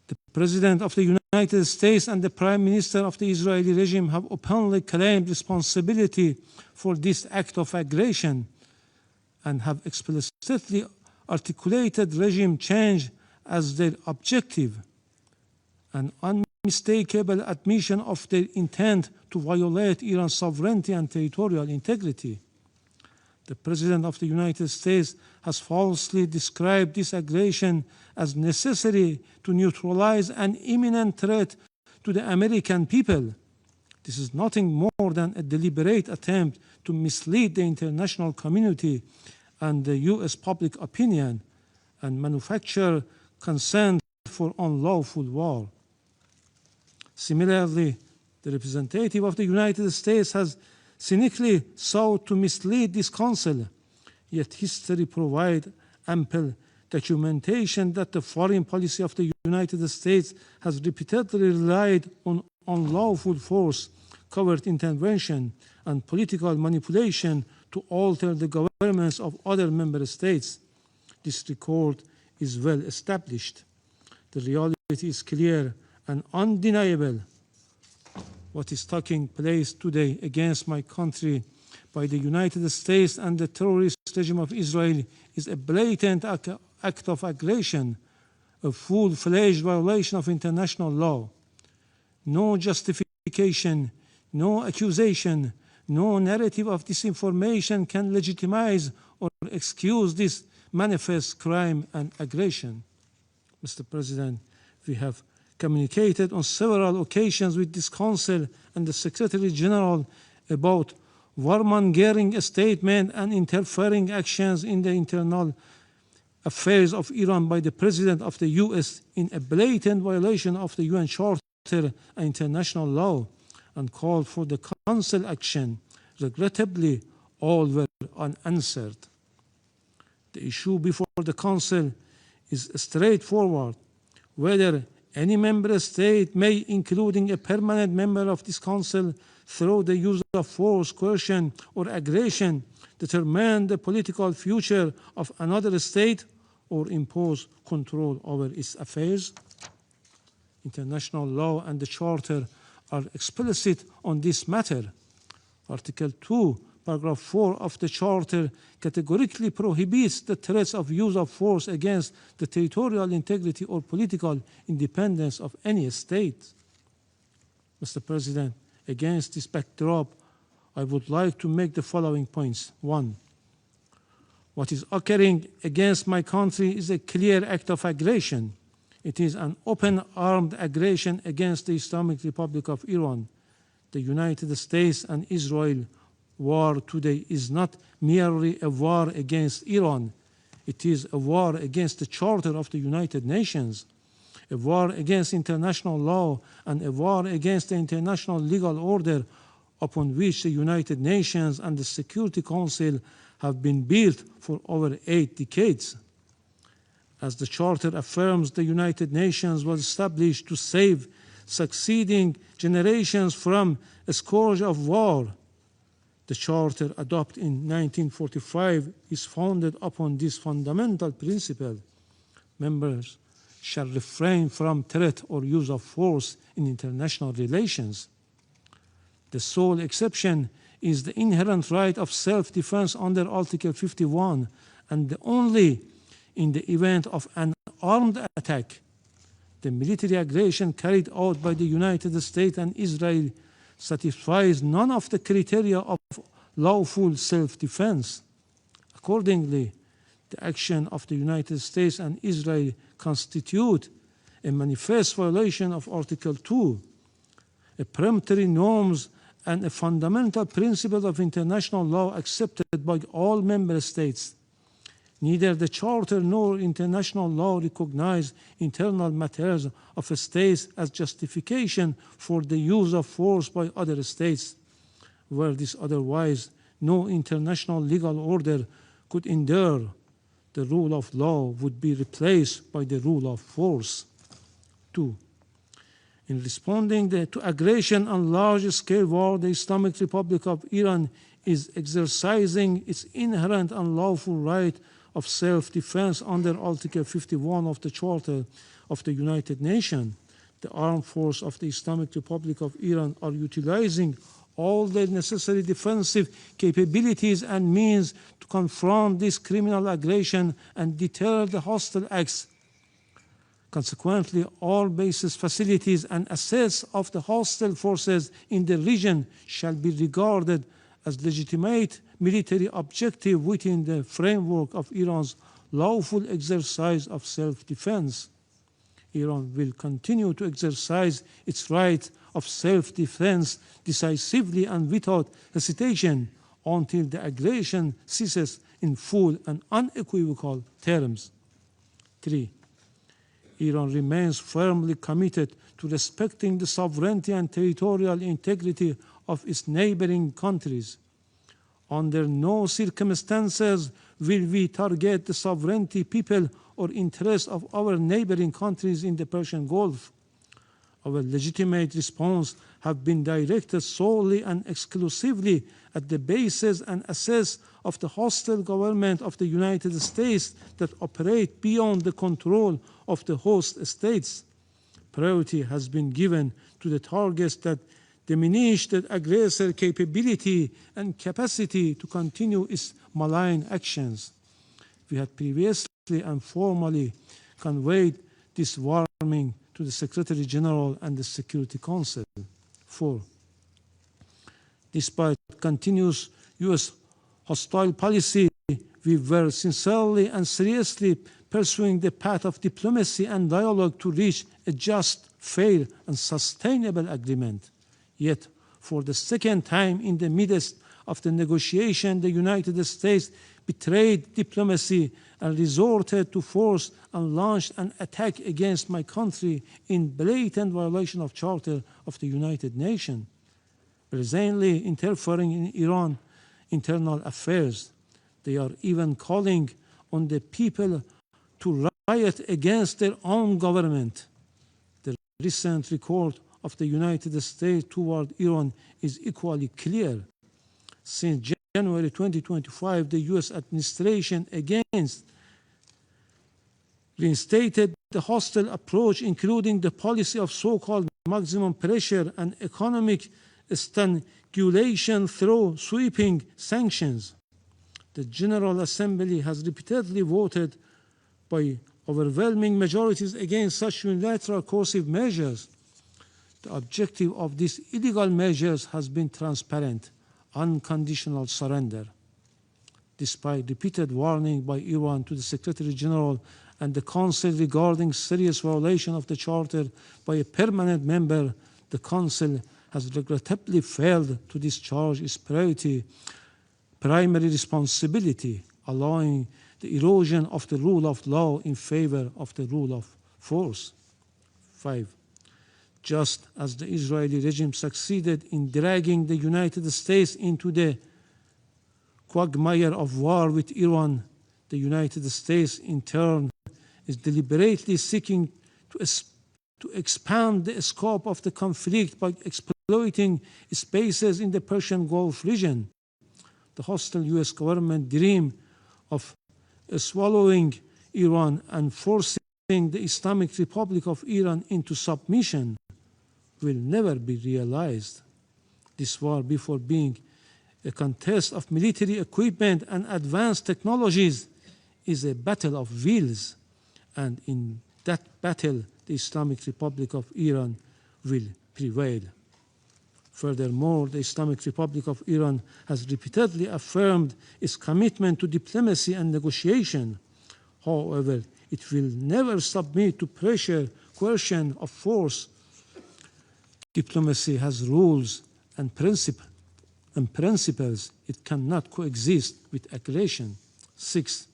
the President of the United States and the Prime Minister of the Israeli regime have openly claimed responsibility for this act of aggression and have explicitly articulated regime change as their objective, an unmistakable admission of their intent to violate Iran's sovereignty and territorial integrity. The President of the United States has falsely described this aggression as necessary to neutralize an imminent threat to the American people. This is nothing more than a deliberate attempt to mislead the international community and the U.S. public opinion and manufacture consent for unlawful war. Similarly, the representative of the United States has cynically sought to mislead this Council, yet history provides ample documentation that the foreign policy of the United States has repeatedly relied on unlawful force, covert intervention, and political manipulation to alter the governments of other member states. This record is well established. The reality is clear and undeniable. What is taking place today against my country by the United States and the terrorist regime of Israel is a blatant act of aggression, a full-fledged violation of international law. No justification, no accusation, no narrative of disinformation can legitimize or excuse this manifest crime and aggression. Mr. President, we have communicated on several occasions with this Council and the Secretary General about warmongering statements and interfering actions in the internal affairs of Iran by the President of the U.S. in a blatant violation of the UN Charter and international law, and called for the Council action. Regrettably, all were unanswered. The issue before the Council is straightforward: whether any member state may, including a permanent member of this Council, through the use of force, coercion, or aggression, determine the political future of another state or impose control over its affairs. International law and the Charter are explicit on this matter. Article 2, Paragraph 4 of the Charter categorically prohibits the threats of use of force against the territorial integrity or political independence of any state. Mr. President, against this backdrop, I would like to make the following points. 1. What is occurring against my country is a clear act of aggression. It is an open armed aggression against the Islamic Republic of Iran. The United States and Israel war today is not merely a war against Iran. It is a war against the Charter of the United Nations, a war against international law, and a war against the international legal order upon which the United Nations and the Security Council have been built for over 8 decades. As the Charter affirms, the United Nations was established to save succeeding generations from a scourge of war. The Charter, adopted in 1945, is founded upon this fundamental principle. Members shall refrain from threat or use of force in international relations. The sole exception is the inherent right of self-defense under Article 51, and only in the event of an armed attack. The military aggression carried out by the United States and Israel satisfies none of the criteria of lawful self-defense. Accordingly, the action of the United States and Israel constitute a manifest violation of Article 2, a peremptory norms and a fundamental principle of international law accepted by all member states. Neither the Charter nor international law recognize internal matters of states as justification for the use of force by other states. Were this otherwise, no international legal order could endure. The rule of law would be replaced by the rule of force. 2. In responding to aggression and large-scale war, the Islamic Republic of Iran is exercising its inherent and lawful right of self-defense under Article 51 of the Charter of the United Nations. The armed forces of the Islamic Republic of Iran are utilizing all the necessary defensive capabilities and means to confront this criminal aggression and deter the hostile acts. Consequently, all bases, facilities, and assets of the hostile forces in the region shall be regarded as legitimate military objective within the framework of Iran's lawful exercise of self-defense. Iran will continue to exercise its right of self-defense decisively and without hesitation until the aggression ceases in full and unequivocal terms. 3. Iran remains firmly committed to respecting the sovereignty and territorial integrity of its neighboring countries. Under no circumstances will we target the sovereignty, people, or interests of our neighboring countries in the Persian Gulf. Our legitimate response have been directed solely and exclusively at the bases and assets of the hostile government of the United States that operate beyond the control of the host states. Priority has been given to the targets that diminish the aggressor capability and capacity to continue its malign actions. We had previously and formally conveyed this warning to the Secretary General and the Security Council. 4. Despite continuous U.S. hostile policy, we were sincerely and seriously pursuing the path of diplomacy and dialogue to reach a just, fair, and sustainable agreement. Yet, for the second time in the midst of the negotiation, the United States betrayed diplomacy and resorted to force and launched an attack against my country in blatant violation of Charter of the United Nations, brazenly interfering in Iran's internal affairs. They are even calling on the people to riot against their own government. The recent record of the United States toward Iran is equally clear. Since January 2025, the U.S. administration against reinstated the hostile approach, including the policy of so-called maximum pressure and economic strangulation through sweeping sanctions. The General Assembly has repeatedly voted by overwhelming majorities against such unilateral coercive measures. The objective of these illegal measures has been transparent, unconditional surrender. Despite repeated warning by Iran to the Secretary General and the Council regarding serious violation of the Charter by a permanent member, the Council has regrettably failed to discharge its primary responsibility, allowing the erosion of the rule of law in favor of the rule of force. 5. Just as the Israeli regime succeeded in dragging the United States into the quagmire of war with Iran, the United States in turn is deliberately seeking to expand the scope of the conflict by exploiting its bases in the Persian Gulf region. The hostile U.S. government dream of swallowing Iran and forcing the Islamic Republic of Iran into submission will never be realized. This war, before being a contest of military equipment and advanced technologies, is a battle of wills, and in that battle, the Islamic Republic of Iran will prevail. Furthermore, the Islamic Republic of Iran has repeatedly affirmed its commitment to diplomacy and negotiation. However, it will never submit to pressure, coercion, or force. Diplomacy has rules and principles. It cannot coexist with aggression. 6.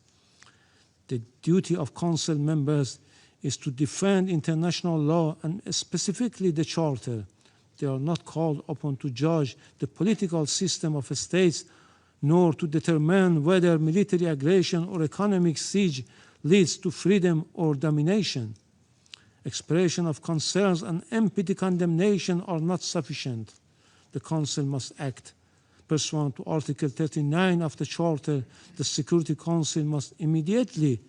The duty of Council members is to defend international law and specifically the Charter. They are not called upon to judge the political system of states, nor to determine whether military aggression or economic siege leads to freedom or domination. Expression of concerns and empty condemnation are not sufficient. The Council must act. Pursuant to Article 39 of the Charter, the Security Council must immediately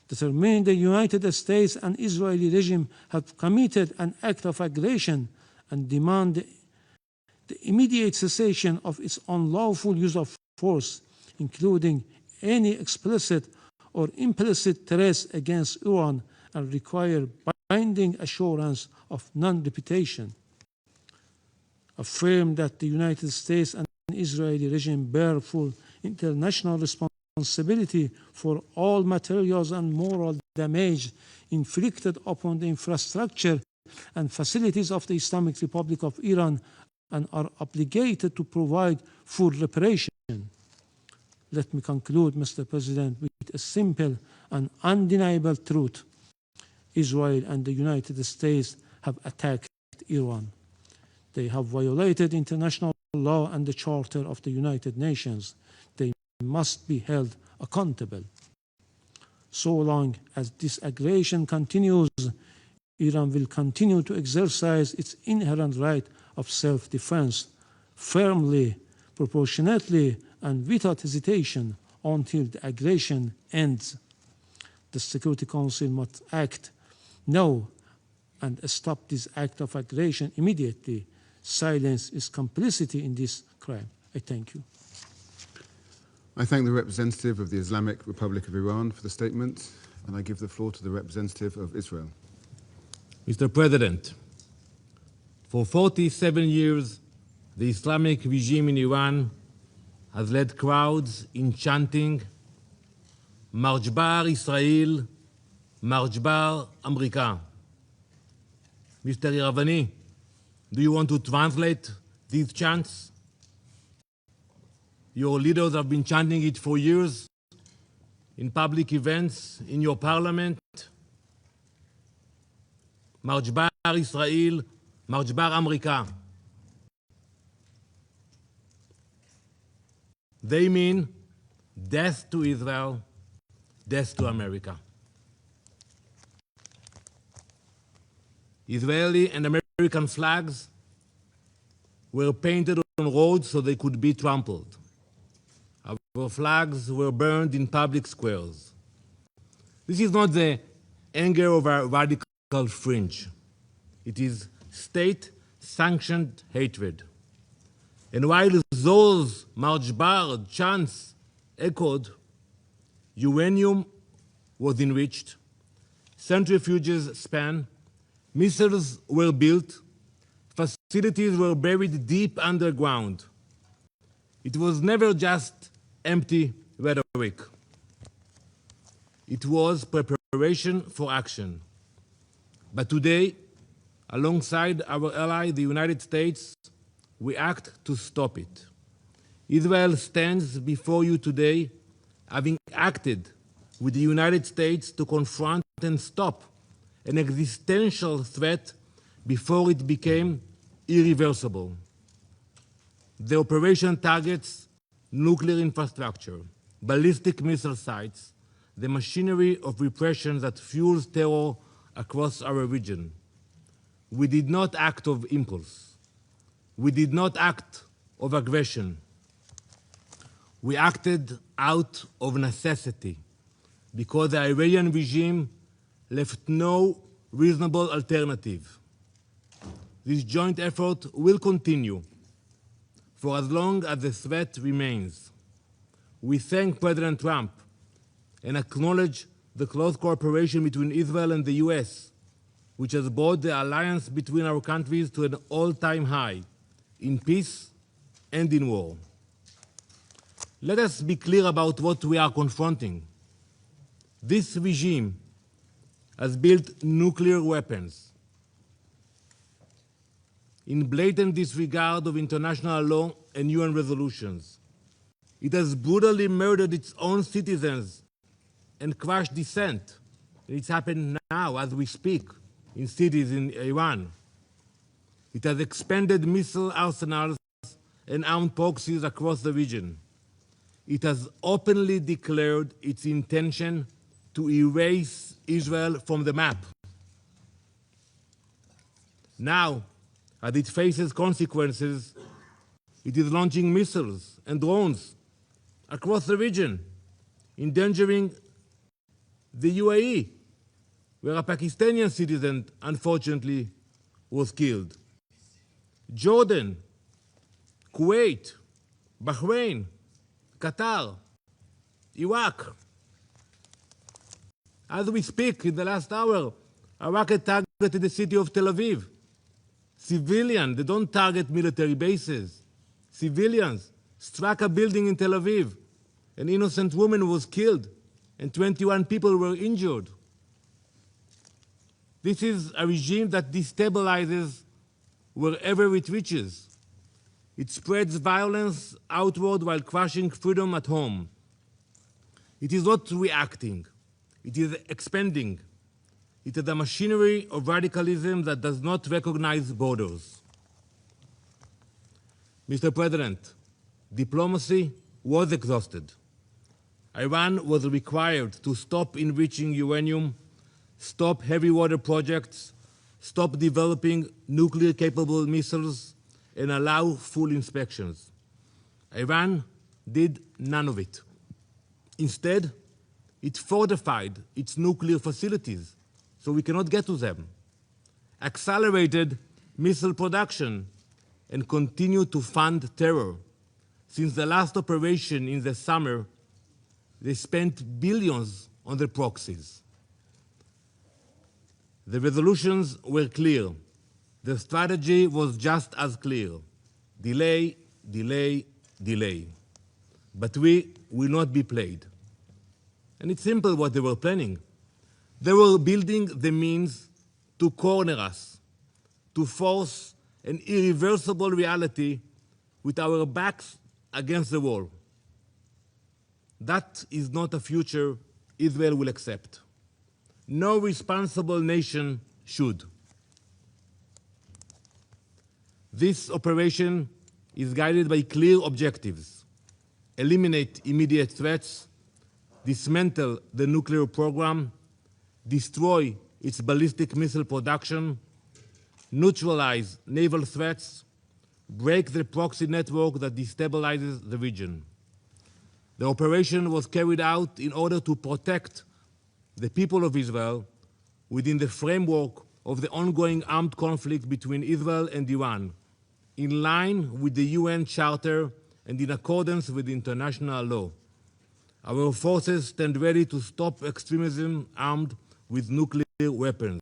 determine the United States and Israeli regime have committed an act of aggression and demand the immediate cessation of its unlawful use of force, including any explicit or implicit threats against Iran, and require binding assurance of non-repetition. Affirm that the United States and Israeli regime bear full international responsibility for all materials and moral damage inflicted upon the infrastructure and facilities of the Islamic Republic of Iran, and are obligated to provide full reparation. Let me conclude, Mr. President, with a simple and undeniable truth. Israel and the United States have attacked Iran. They have violated international law and the Charter of the United Nations. They must be held accountable. So long as this aggression continues, Iran will continue to exercise its inherent right of self-defense firmly, proportionately, and without hesitation until the aggression ends. The Security Council must act now and stop this act of aggression immediately. Silence is complicity in this crime. I thank you. I thank the representative of the Islamic Republic of Iran for the statement, and I give the floor to the representative of Israel. Mr. President, for 47 years, the Islamic regime in Iran has led crowds in chanting Marjbar Israel, Marjbar America. Mr. Iravani, do you want to translate these chants? Your leaders have been chanting it for years in public events, in your parliament. Marjbar Israel, Marjbar America. They mean death to Israel, death to America. Israeli and American flags were painted on roads so they could be trampled. Our flags were burned in public squares. This is not the anger of a radical fringe. It is state-sanctioned hatred. And while those Marjbar chants echoed, uranium was enriched, centrifuges span, missiles were built, facilities were buried deep underground. It was never just empty rhetoric. It was preparation for action. But today, alongside our ally, the United States, we act to stop it. Israel stands before you today, having acted with the United States to confront and stop an existential threat before it became irreversible. The operation targets nuclear infrastructure, ballistic missile sites, the machinery of repression that fuels terror across our region. We did not act of impulse. We did not act of aggression. We acted out of necessity because the Iranian regime left no reasonable alternative. This joint effort will continue for as long as the threat remains. We thank President Trump and acknowledge the close cooperation between Israel and the US, which has brought the alliance between our countries to an all-time high in peace and in war. Let us be clear about what we are confronting. This regime has built nuclear weapons in blatant disregard of international law and UN resolutions. It has brutally murdered its own citizens and crash dissent. It's happened now as we speak in cities in Iran. It has expanded missile arsenals and armed proxies across the region. It has openly declared its intention to erase Israel from the map. Now, as it faces consequences, it is launching missiles and drones across the region, endangering the UAE, where a Pakistani citizen, unfortunately, was killed. Jordan, Kuwait, Bahrain, Qatar, Iraq. As we speak, in the last hour, a rocket targeted the city of Tel Aviv. Civilians, they don't target military bases. Civilians struck a building in Tel Aviv. An innocent woman was killed and 21 people were injured. This is a regime that destabilizes wherever it reaches. It spreads violence outward while crushing freedom at home. It is not reacting, it is expanding. It is a machinery of radicalism that does not recognize borders. Mr. President, diplomacy was exhausted. Iran was required to stop enriching uranium, stop heavy water projects, stop developing nuclear-capable missiles, and allow full inspections. Iran did none of it. Instead, it fortified its nuclear facilities so we cannot get to them, accelerated missile production, and continued to fund terror. Since the last operation in the summer, they spent billions on their proxies. The resolutions were clear. The strategy was just as clear. Delay, delay, delay. But we will not be played. And it's simple what they were planning. They were building the means to corner us, to force an irreversible reality with our backs against the wall. That is not a future Israel will accept. No responsible nation should. This operation is guided by clear objectives: eliminate immediate threats, dismantle the nuclear program, destroy its ballistic missile production, neutralize naval threats, break the proxy network that destabilizes the region. The operation was carried out in order to protect the people of Israel within the framework of the ongoing armed conflict between Israel and Iran, in line with the UN Charter and in accordance with international law. Our forces stand ready to stop extremism armed with nuclear weapons.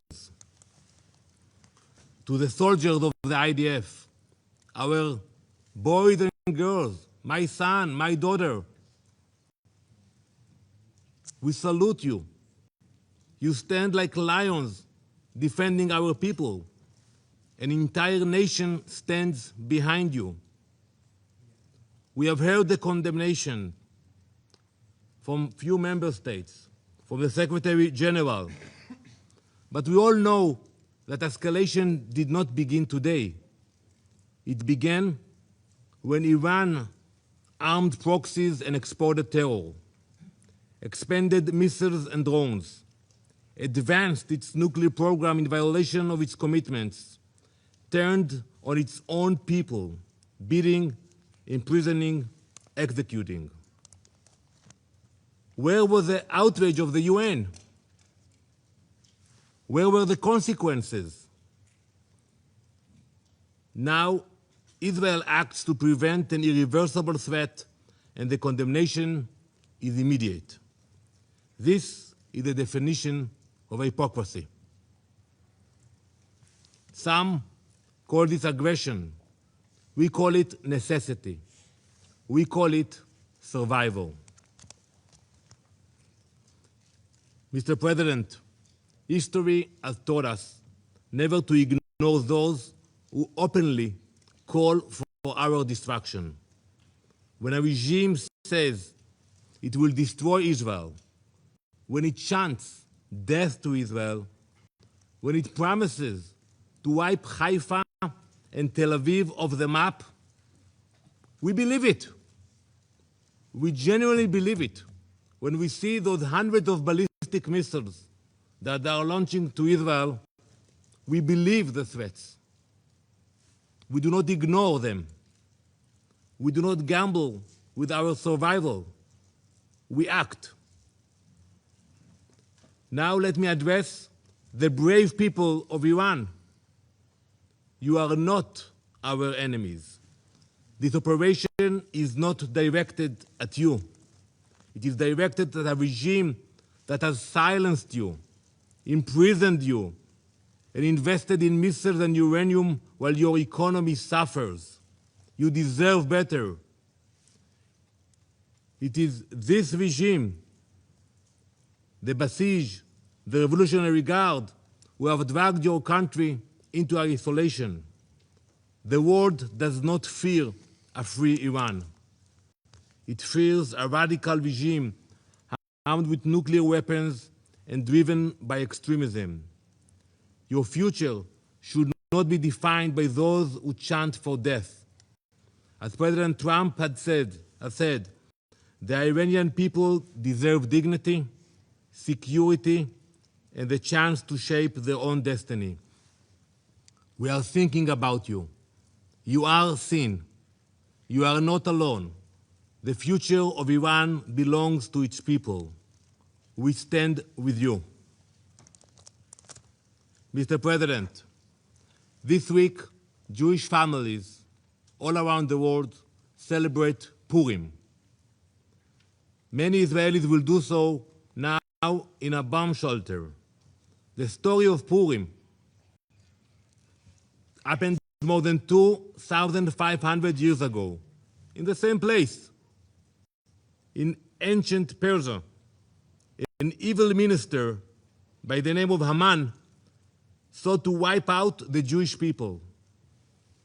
To the soldiers of the IDF, our boys and girls, my son, my daughter, we salute you. You stand like lions defending our people. An entire nation stands behind you. We have heard the condemnation from few member states, from the Secretary General, but we all know that escalation did not begin today. It began when Iran armed proxies and exported terror, expanded missiles and drones, advanced its nuclear program in violation of its commitments, turned on its own people, beating, imprisoning, executing. Where was the outrage of the UN? Where were the consequences? Now, Israel acts to prevent an irreversible threat, and the condemnation is immediate. This is the definition of hypocrisy. Some call this aggression. We call it necessity. We call it survival. Mr. President, history has taught us never to ignore those who openly call for our destruction. When a regime says it will destroy Israel, when it chants death to Israel, when it promises to wipe Haifa and Tel Aviv off the map, we believe it. We genuinely believe it when we see those hundreds of ballistic missiles that they are launching to Israel. We believe the threats. We do not ignore them. We do not gamble with our survival. We act. Now let me address the brave people of Iran. You are not our enemies. This operation is not directed at you. It is directed at a regime that has silenced you, imprisoned you, and invested in missiles and uranium while your economy suffers. You deserve better. It is this regime, the Basij, the Revolutionary Guard, who have dragged your country into isolation. The world does not fear a free Iran. It fears a radical regime armed with nuclear weapons and driven by extremism. Your future should not be defined by those who chant for death. As President Trump has said, the Iranian people deserve dignity, security, and the chance to shape their own destiny. We are thinking about you. You are seen. You are not alone. The future of Iran belongs to its people. We stand with you. Mr. President, this week, Jewish families all around the world celebrate Purim. Many Israelis will do so now in a bomb shelter. The story of Purim happened more than 2,500 years ago, in the same place. In ancient Persia, an evil minister by the name of Haman sought to wipe out the Jewish people.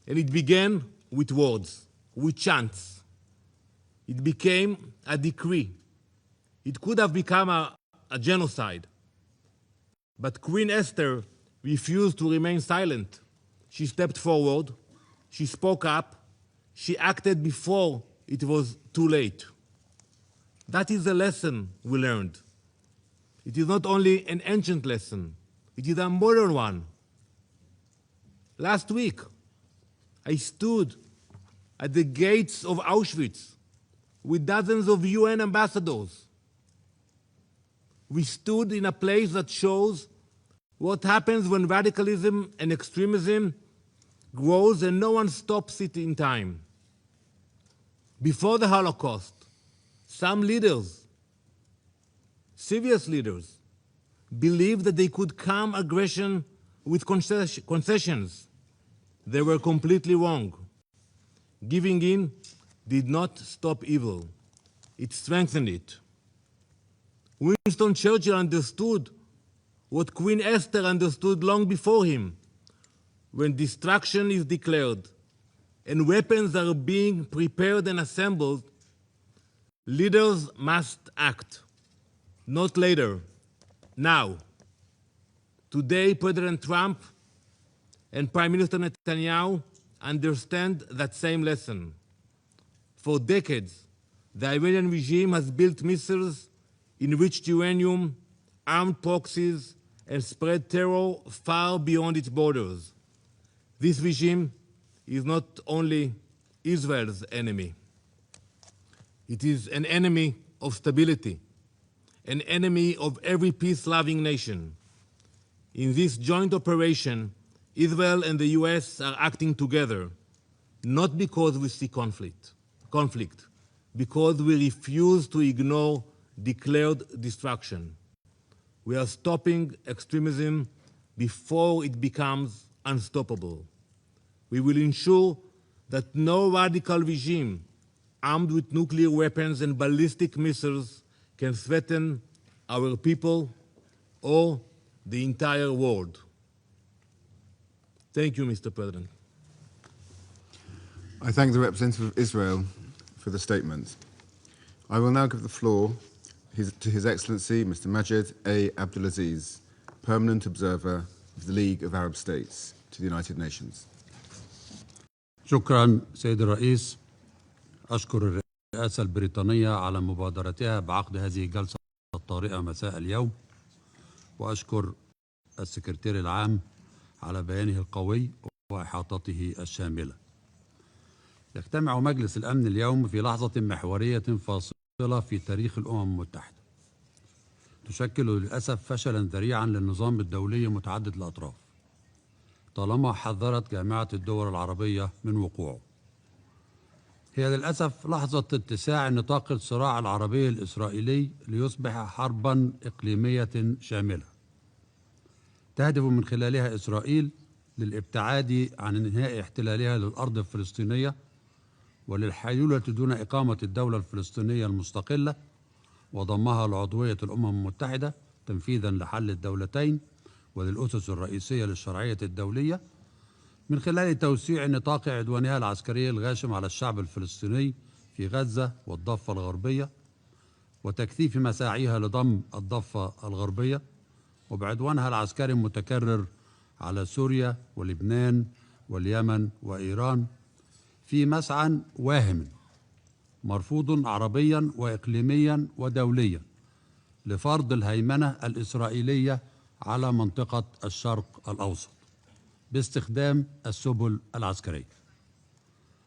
And it began with words, with chants. It became a decree. It could have become a genocide. But Queen Esther refused to remain silent. She stepped forward, she spoke up, she acted before it was too late. That is the lesson we learned. It is not only an ancient lesson, it is a modern one. Last week, I stood at the gates of Auschwitz with dozens of UN ambassadors. We stood in a place that shows what happens when radicalism and extremism grows and no one stops it in time. Before the Holocaust, some leaders, serious leaders, believed that they could calm aggression with concessions. They were completely wrong. Giving in did not stop evil. It strengthened it. Winston Churchill understood what Queen Esther understood long before him. When destruction is declared and weapons are being prepared and assembled, leaders must act, not later, now. Today, President Trump and Prime Minister Netanyahu understand that same lesson. For decades, the Iranian regime has built missiles, enriched uranium, armed proxies, and spread terror far beyond its borders. This regime is not only Israel's enemy. It is an enemy of stability, an enemy of every peace-loving nation. In this joint operation, Israel and the US are acting together, not because we see conflict, because we refuse to ignore declared destruction. We are stopping extremism before it becomes unstoppable. We will ensure that no radical regime armed with nuclear weapons and ballistic missiles can threaten our people or the entire world. Thank you, Mr. President. I thank the representative of Israel for the statement. I will now give the floor to His Excellency Mr. Majed A. Abdulaziz, Permanent Observer of the League of Arab States to the United Nations. شكرا سيد الرئيس. أشكر الرئاسة البريطانية على مبادرتها بعقد هذه الجلسة الطارئة مساء اليوم، وأشكر السكرتير العام على بيانه القوي وإحاطته الشاملة. يجتمع مجلس الأمن اليوم في لحظة محورية فاصلة في تاريخ الأمم المتحدة، تشكل للأسف فشلا ذريعا للنظام الدولي متعدد الأطراف طالما حذرت جامعة الدول العربية من وقوعه. هي للأسف لحظة اتساع نطاق الصراع العربي الإسرائيلي ليصبح حربا إقليمية شاملة تهدف من خلالها إسرائيل للابتعاد عن انهاء احتلالها للأرض الفلسطينية وللحيلولة دون إقامة الدولة الفلسطينية المستقلة وضمها لعضوية الأمم المتحدة تنفيذا لحل الدولتين وللأسس الرئيسية للشرعية الدولية من خلال توسيع نطاق عدوانها العسكري الغاشم على الشعب الفلسطيني في غزة والضفة الغربية وتكثيف مساعيها لضم الضفة الغربية وبعدوانها العسكري المتكرر على سوريا ولبنان واليمن وإيران في مسعى واهم مرفوض عربيا وإقليميا ودوليا لفرض الهيمنة الإسرائيلية على منطقة الشرق الأوسط باستخدام السبل العسكرية،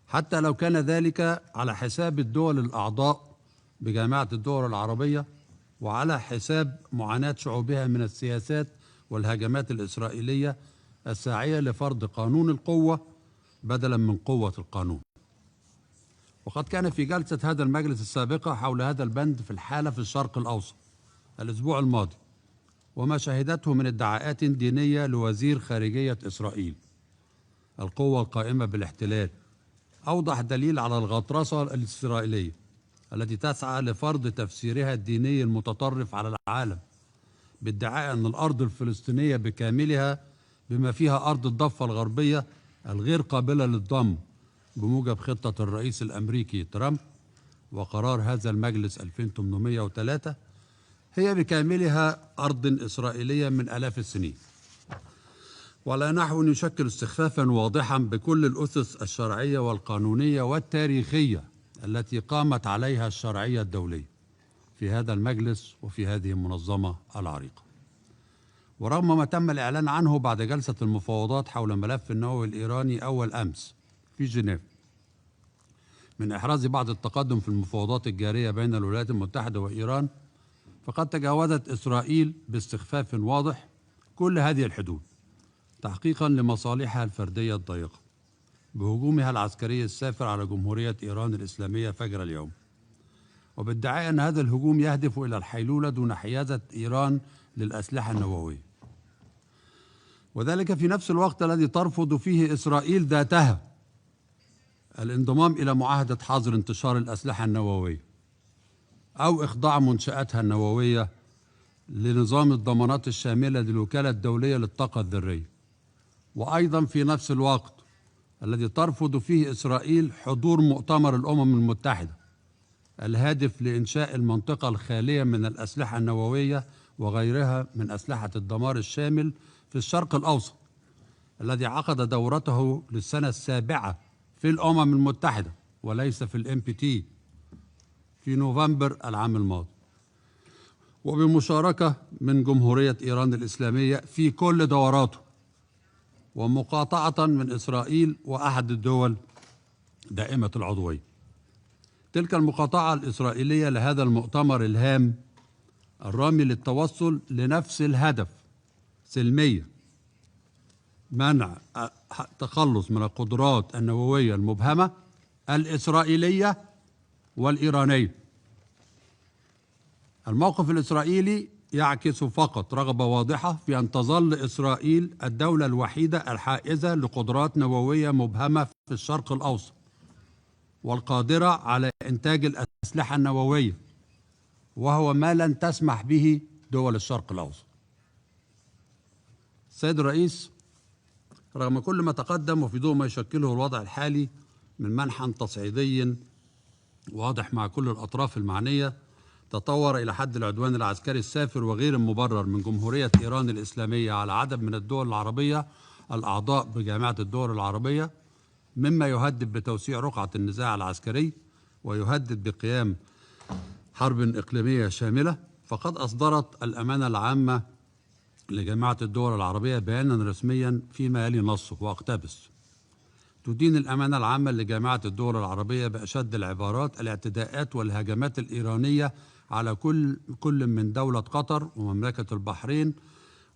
حتى لو كان ذلك على حساب الدول الأعضاء بجامعة الدول العربية وعلى حساب معاناة شعوبها من السياسات والهجمات الإسرائيلية الساعية لفرض قانون القوة بدلا من قوة القانون. وقد كان في جلسة هذا المجلس السابقة حول هذا البند في الحالة في الشرق الأوسط الأسبوع الماضي وما شهدته من ادعاءات دينية لوزير خارجية إسرائيل. القوة القائمة بالاحتلال أوضح دليل على الغطرسة الإسرائيلية التي تسعى لفرض تفسيرها الديني المتطرف على العالم بادعاء أن الأرض الفلسطينية بكاملها بما فيها أرض الضفة الغربية الغير قابلة للضم بموجب خطة الرئيس الأمريكي ترامب وقرار هذا المجلس 2803 هي بكاملها أرض إسرائيلية من آلاف السنين، وعلى نحو يشكل استخفافا واضحا بكل الأسس الشرعية والقانونية والتاريخية التي قامت عليها الشرعية الدولية في هذا المجلس وفي هذه المنظمة العريقة. ورغم ما تم الإعلان عنه بعد جلسة المفاوضات حول ملف النووي الإيراني أول أمس في جنيف من إحراز بعض التقدم في المفاوضات الجارية بين الولايات المتحدة وإيران، فقد تجاوزت إسرائيل باستخفاف واضح كل هذه الحدود تحقيقا لمصالحها الفردية الضيقة بهجومها العسكري السافر على جمهورية إيران الإسلامية فجر اليوم، وبادعاء أن هذا الهجوم يهدف إلى الحيلولة دون حيازة إيران للأسلحة النووية، وذلك في نفس الوقت الذي ترفض فيه إسرائيل ذاتها الانضمام إلى معاهدة حظر انتشار الأسلحة النووية أو إخضاع منشآتها النووية لنظام الضمانات الشاملة للوكالة الدولية للطاقة الذرية، وأيضا في نفس الوقت الذي ترفض فيه إسرائيل حضور مؤتمر الأمم المتحدة الهادف لإنشاء المنطقة الخالية من الأسلحة النووية وغيرها من أسلحة الدمار الشامل في الشرق الأوسط الذي عقد دورته للسنة السابعة في الأمم المتحدة وليس في الMPT في نوفمبر العام الماضي، وبمشاركة من جمهورية إيران الإسلامية في كل دوراته ومقاطعة من إسرائيل وأحد الدول دائمة العضوية. تلك المقاطعة الإسرائيلية لهذا المؤتمر الهام الرامي للتوصل لنفس الهدف سلميا منع التخلص من القدرات النووية المبهمة الإسرائيلية والإيرانية. الموقف الإسرائيلي يعكس فقط رغبة واضحة في أن تظل إسرائيل الدولة الوحيدة الحائزة لقدرات نووية مبهمة في الشرق الأوسط والقادرة على إنتاج الأسلحة النووية، وهو ما لن تسمح به دول الشرق الأوسط. السيد الرئيس، رغم كل ما تقدم وفي ضوء ما يشكله الوضع الحالي من منحى تصعيدي واضح مع كل الأطراف المعنية، تطور إلى حد العدوان العسكري السافر وغير المبرر من جمهورية إيران الإسلامية على عدد من الدول العربية الأعضاء بجامعة الدول العربية، مما يهدد بتوسيع رقعة النزاع العسكري ويهدد بقيام حرب إقليمية شاملة، فقد أصدرت الأمانة العامة لجامعة الدول العربية بيانا رسميا فيما يلي نصه، وأقتبس: تدين الأمانة العامة لجامعة الدول العربية بأشد العبارات الاعتداءات والهجمات الإيرانية على كل من دولة قطر ومملكة البحرين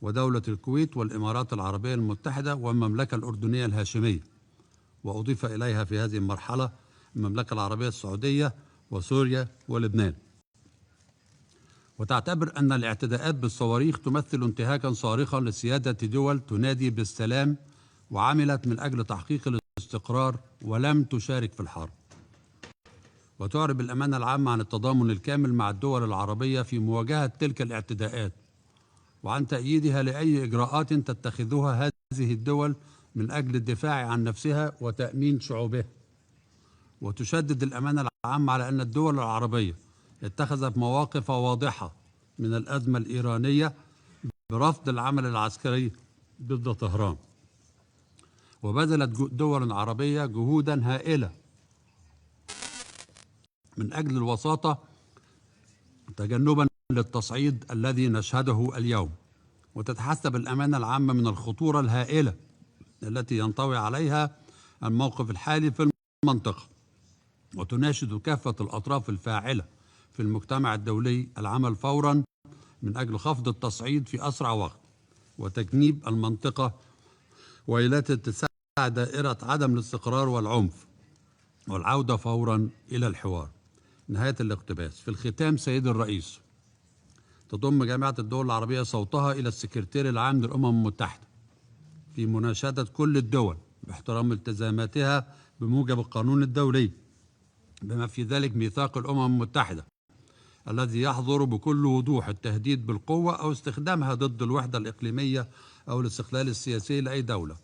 ودولة الكويت والإمارات العربية المتحدة والمملكة الأردنية الهاشمية، وأضيف إليها في هذه المرحلة المملكة العربية السعودية وسوريا ولبنان. وتعتبر أن الاعتداءات بالصواريخ تمثل انتهاكا صارخا لسيادة دول تنادي بالسلام وعملت من أجل تحقيق الاستقرار ولم تشارك في الحرب. وتعرب الأمانة العامة عن التضامن الكامل مع الدول العربية في مواجهة تلك الاعتداءات، وعن تأييدها لأي إجراءات تتخذها هذه الدول من أجل الدفاع عن نفسها وتأمين شعوبها. وتشدد الأمانة العامة على أن الدول العربية اتخذت مواقف واضحة من الأزمة الإيرانية برفض العمل العسكري ضد طهران، وبذلت دول عربية جهودا هائلة من أجل الوساطة تجنبا للتصعيد الذي نشهده اليوم. وتتحسب الأمانة العامة من الخطورة الهائلة التي ينطوي عليها الموقف الحالي في المنطقة، وتناشد كافة الأطراف الفاعلة في المجتمع الدولي العمل فورا من أجل خفض التصعيد في أسرع وقت وتجنيب المنطقة وإلى اتساع دائرة عدم الاستقرار والعنف، والعودة فورا إلى الحوار. نهاية الاقتباس. في الختام، سيد الرئيس، تضم جامعة الدول العربية صوتها إلى السكرتير العام للأمم المتحدة في مناشدة كل الدول باحترام التزاماتها بموجب القانون الدولي، بما في ذلك ميثاق الأمم المتحدة الذي يحظر بكل وضوح التهديد بالقوة أو استخدامها ضد الوحدة الإقليمية أو الاستقلال السياسي لأي دولة،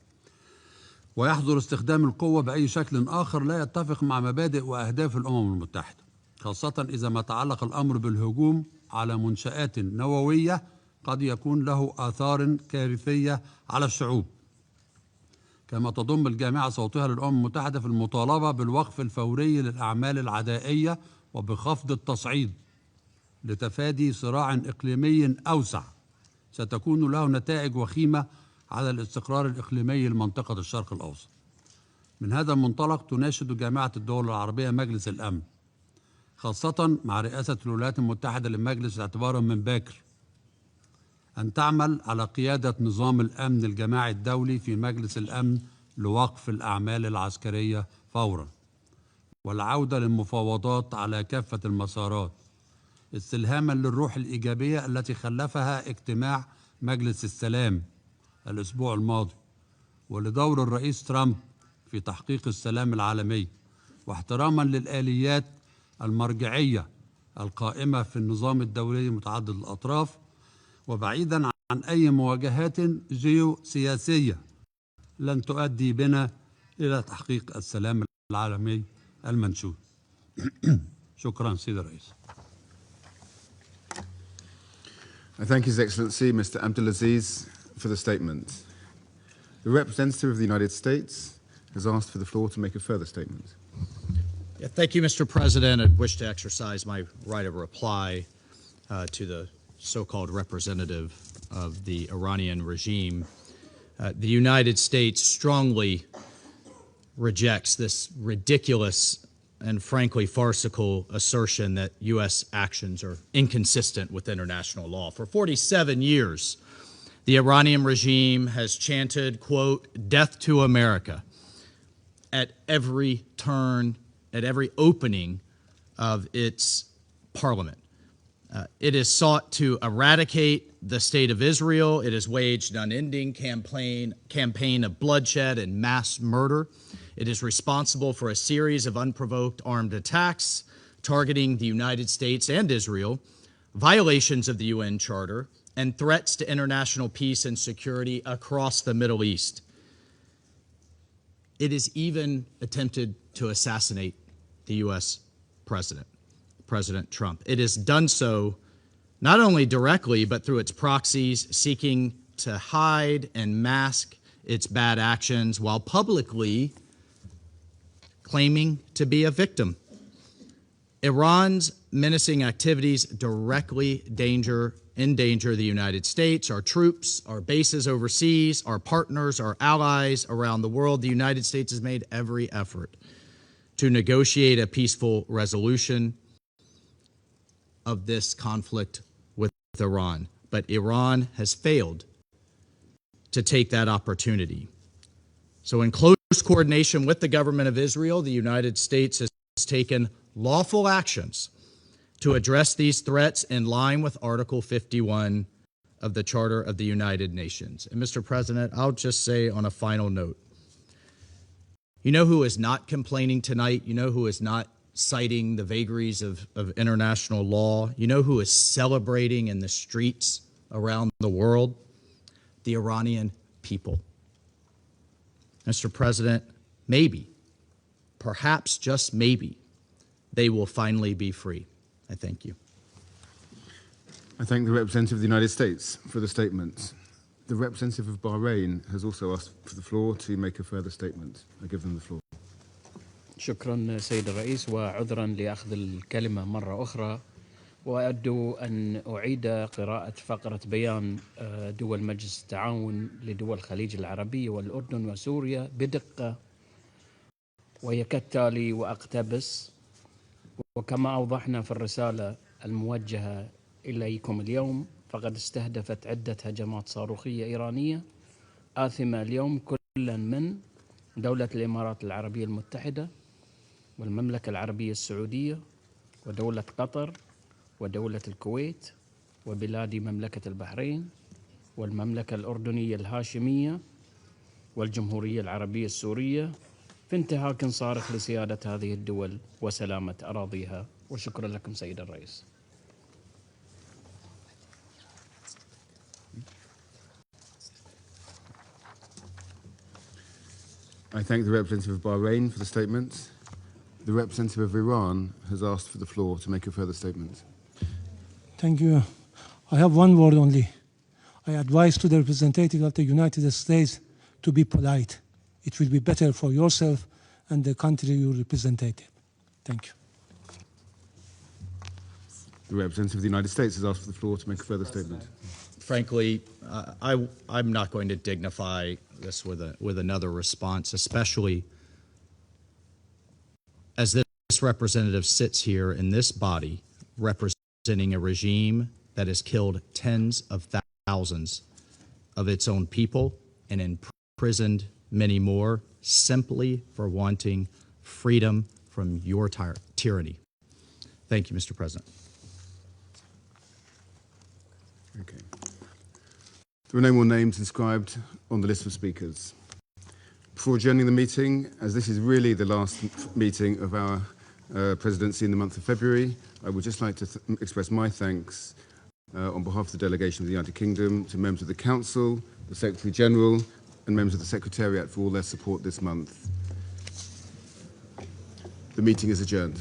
ويحظر استخدام القوة بأي شكل آخر لا يتفق مع مبادئ وأهداف الأمم المتحدة، خاصة إذا ما تعلق الأمر بالهجوم على منشآت نووية قد يكون له آثار كارثية على الشعوب. كما تضم الجامعة صوتها للأمم المتحدة في المطالبة بالوقف الفوري للأعمال العدائية وبخفض التصعيد لتفادي صراع إقليمي أوسع ستكون له نتائج وخيمة على الاستقرار الإقليمي لمنطقة الشرق الأوسط. من هذا المنطلق تناشد جامعة الدول العربية مجلس الأمن، خاصة مع رئاسة الولايات المتحدة للمجلس اعتبارا من باكر، أن تعمل على قيادة نظام الأمن الجماعي الدولي في مجلس الأمن لوقف الأعمال العسكرية فورا والعودة للمفاوضات على كافة المسارات، استلهاما للروح الإيجابية التي خلفها اجتماع مجلس السلام الأسبوع الماضي، ولدور الرئيس ترامب في تحقيق السلام العالمي، واحتراما للآليات المرجعية القائمة في النظام الدولي متعدد الأطراف، وبعيدا عن أي مواجهات جيوسياسية لن تؤدي بنا إلى تحقيق السلام العالمي المنشود. شكرا سيد الرئيس. I thank His Excellency Mr. Abdulaziz for the statement. The representative of the United States has asked for the floor to make a further statement. Yeah, thank you, Mr. President. I wish to exercise my right of reply to the so-called representative of the Iranian regime. The United States strongly rejects this ridiculous and frankly farcical assertion that U.S. actions are inconsistent with international law. For 47 years, the Iranian regime has chanted, quote, "Death to America," at every turn, at every opening of its parliament. It has sought to eradicate the state of Israel. It has waged an unending campaign of bloodshed and mass murder. It is responsible for a series of unprovoked armed attacks targeting the United States and Israel, violations of the UN Charter, and threats to international peace and security across the Middle East. It has even attempted to assassinate the U.S. president. President Trump. It has done so not only directly, but through its proxies, seeking to hide and mask its bad actions while publicly claiming to be a victim. Iran's menacing activities directly endanger the United States, our troops, our bases overseas, our partners, our allies around the world. The United States has made every effort to negotiate a peaceful resolution of this conflict with Iran. But Iran has failed to take that opportunity. So in close coordination with the government of Israel, the United States has taken lawful actions to address these threats in line with Article 51 of the Charter of the United Nations. And Mr. President, I'll just say on a final note, you know who is not complaining tonight? You know who is not citing the vagaries of international law? You know who is celebrating in the streets around the world? The Iranian people. Mr. President, maybe, perhaps just maybe, they will finally be free. I thank you. I thank the representative of the United States for the statement. The representative of Bahrain has also asked for the floor to make a further statement. I give them the floor. شكرا سيد الرئيس، وعذرا لأخذ الكلمة مرة أخرى، وأود أن أعيد قراءة فقرة بيان دول مجلس التعاون لدول الخليج العربي والأردن وسوريا بدقة وهي كالتالي وأقتبس. وكما أوضحنا في الرسالة الموجهة إليكم اليوم، فقد استهدفت عدة هجمات صاروخية إيرانية آثمة اليوم كلا من دولة الإمارات العربية المتحدة والمملكة العربية السعودية ودولة قطر ودولة الكويت وبلاد مملكة البحرين والمملكة الأردنية الهاشمية والجمهورية العربية السورية، في انتهاك صارخ لسيادة هذه الدول وسلامة أراضيها. وشكرا لكم سيد الرئيس. I thank the representative of Bahrain for the statement. The representative of Iran has asked for the floor to make a further statement. Thank you. I have one word only. I advise to the representative of the United States to be polite. It will be better for yourself and the country you represent. Thank you. The representative of the United States has asked for the floor to make a further statement. Frankly, I'm not going to dignify this with another response, especially as this representative sits here in this body representing a regime that has killed tens of thousands of its own people and imprisoned many more simply for wanting freedom from your tyranny. Thank you, Mr. President. Okay. There are no more names inscribed on the list of speakers. Before adjourning the meeting, as this is really the last meeting of our presidency in the month of February, I would just like to express my thanks on behalf of the delegation of the United Kingdom to members of the Council, the Secretary General, and members of the Secretariat for all their support this month. The meeting is adjourned.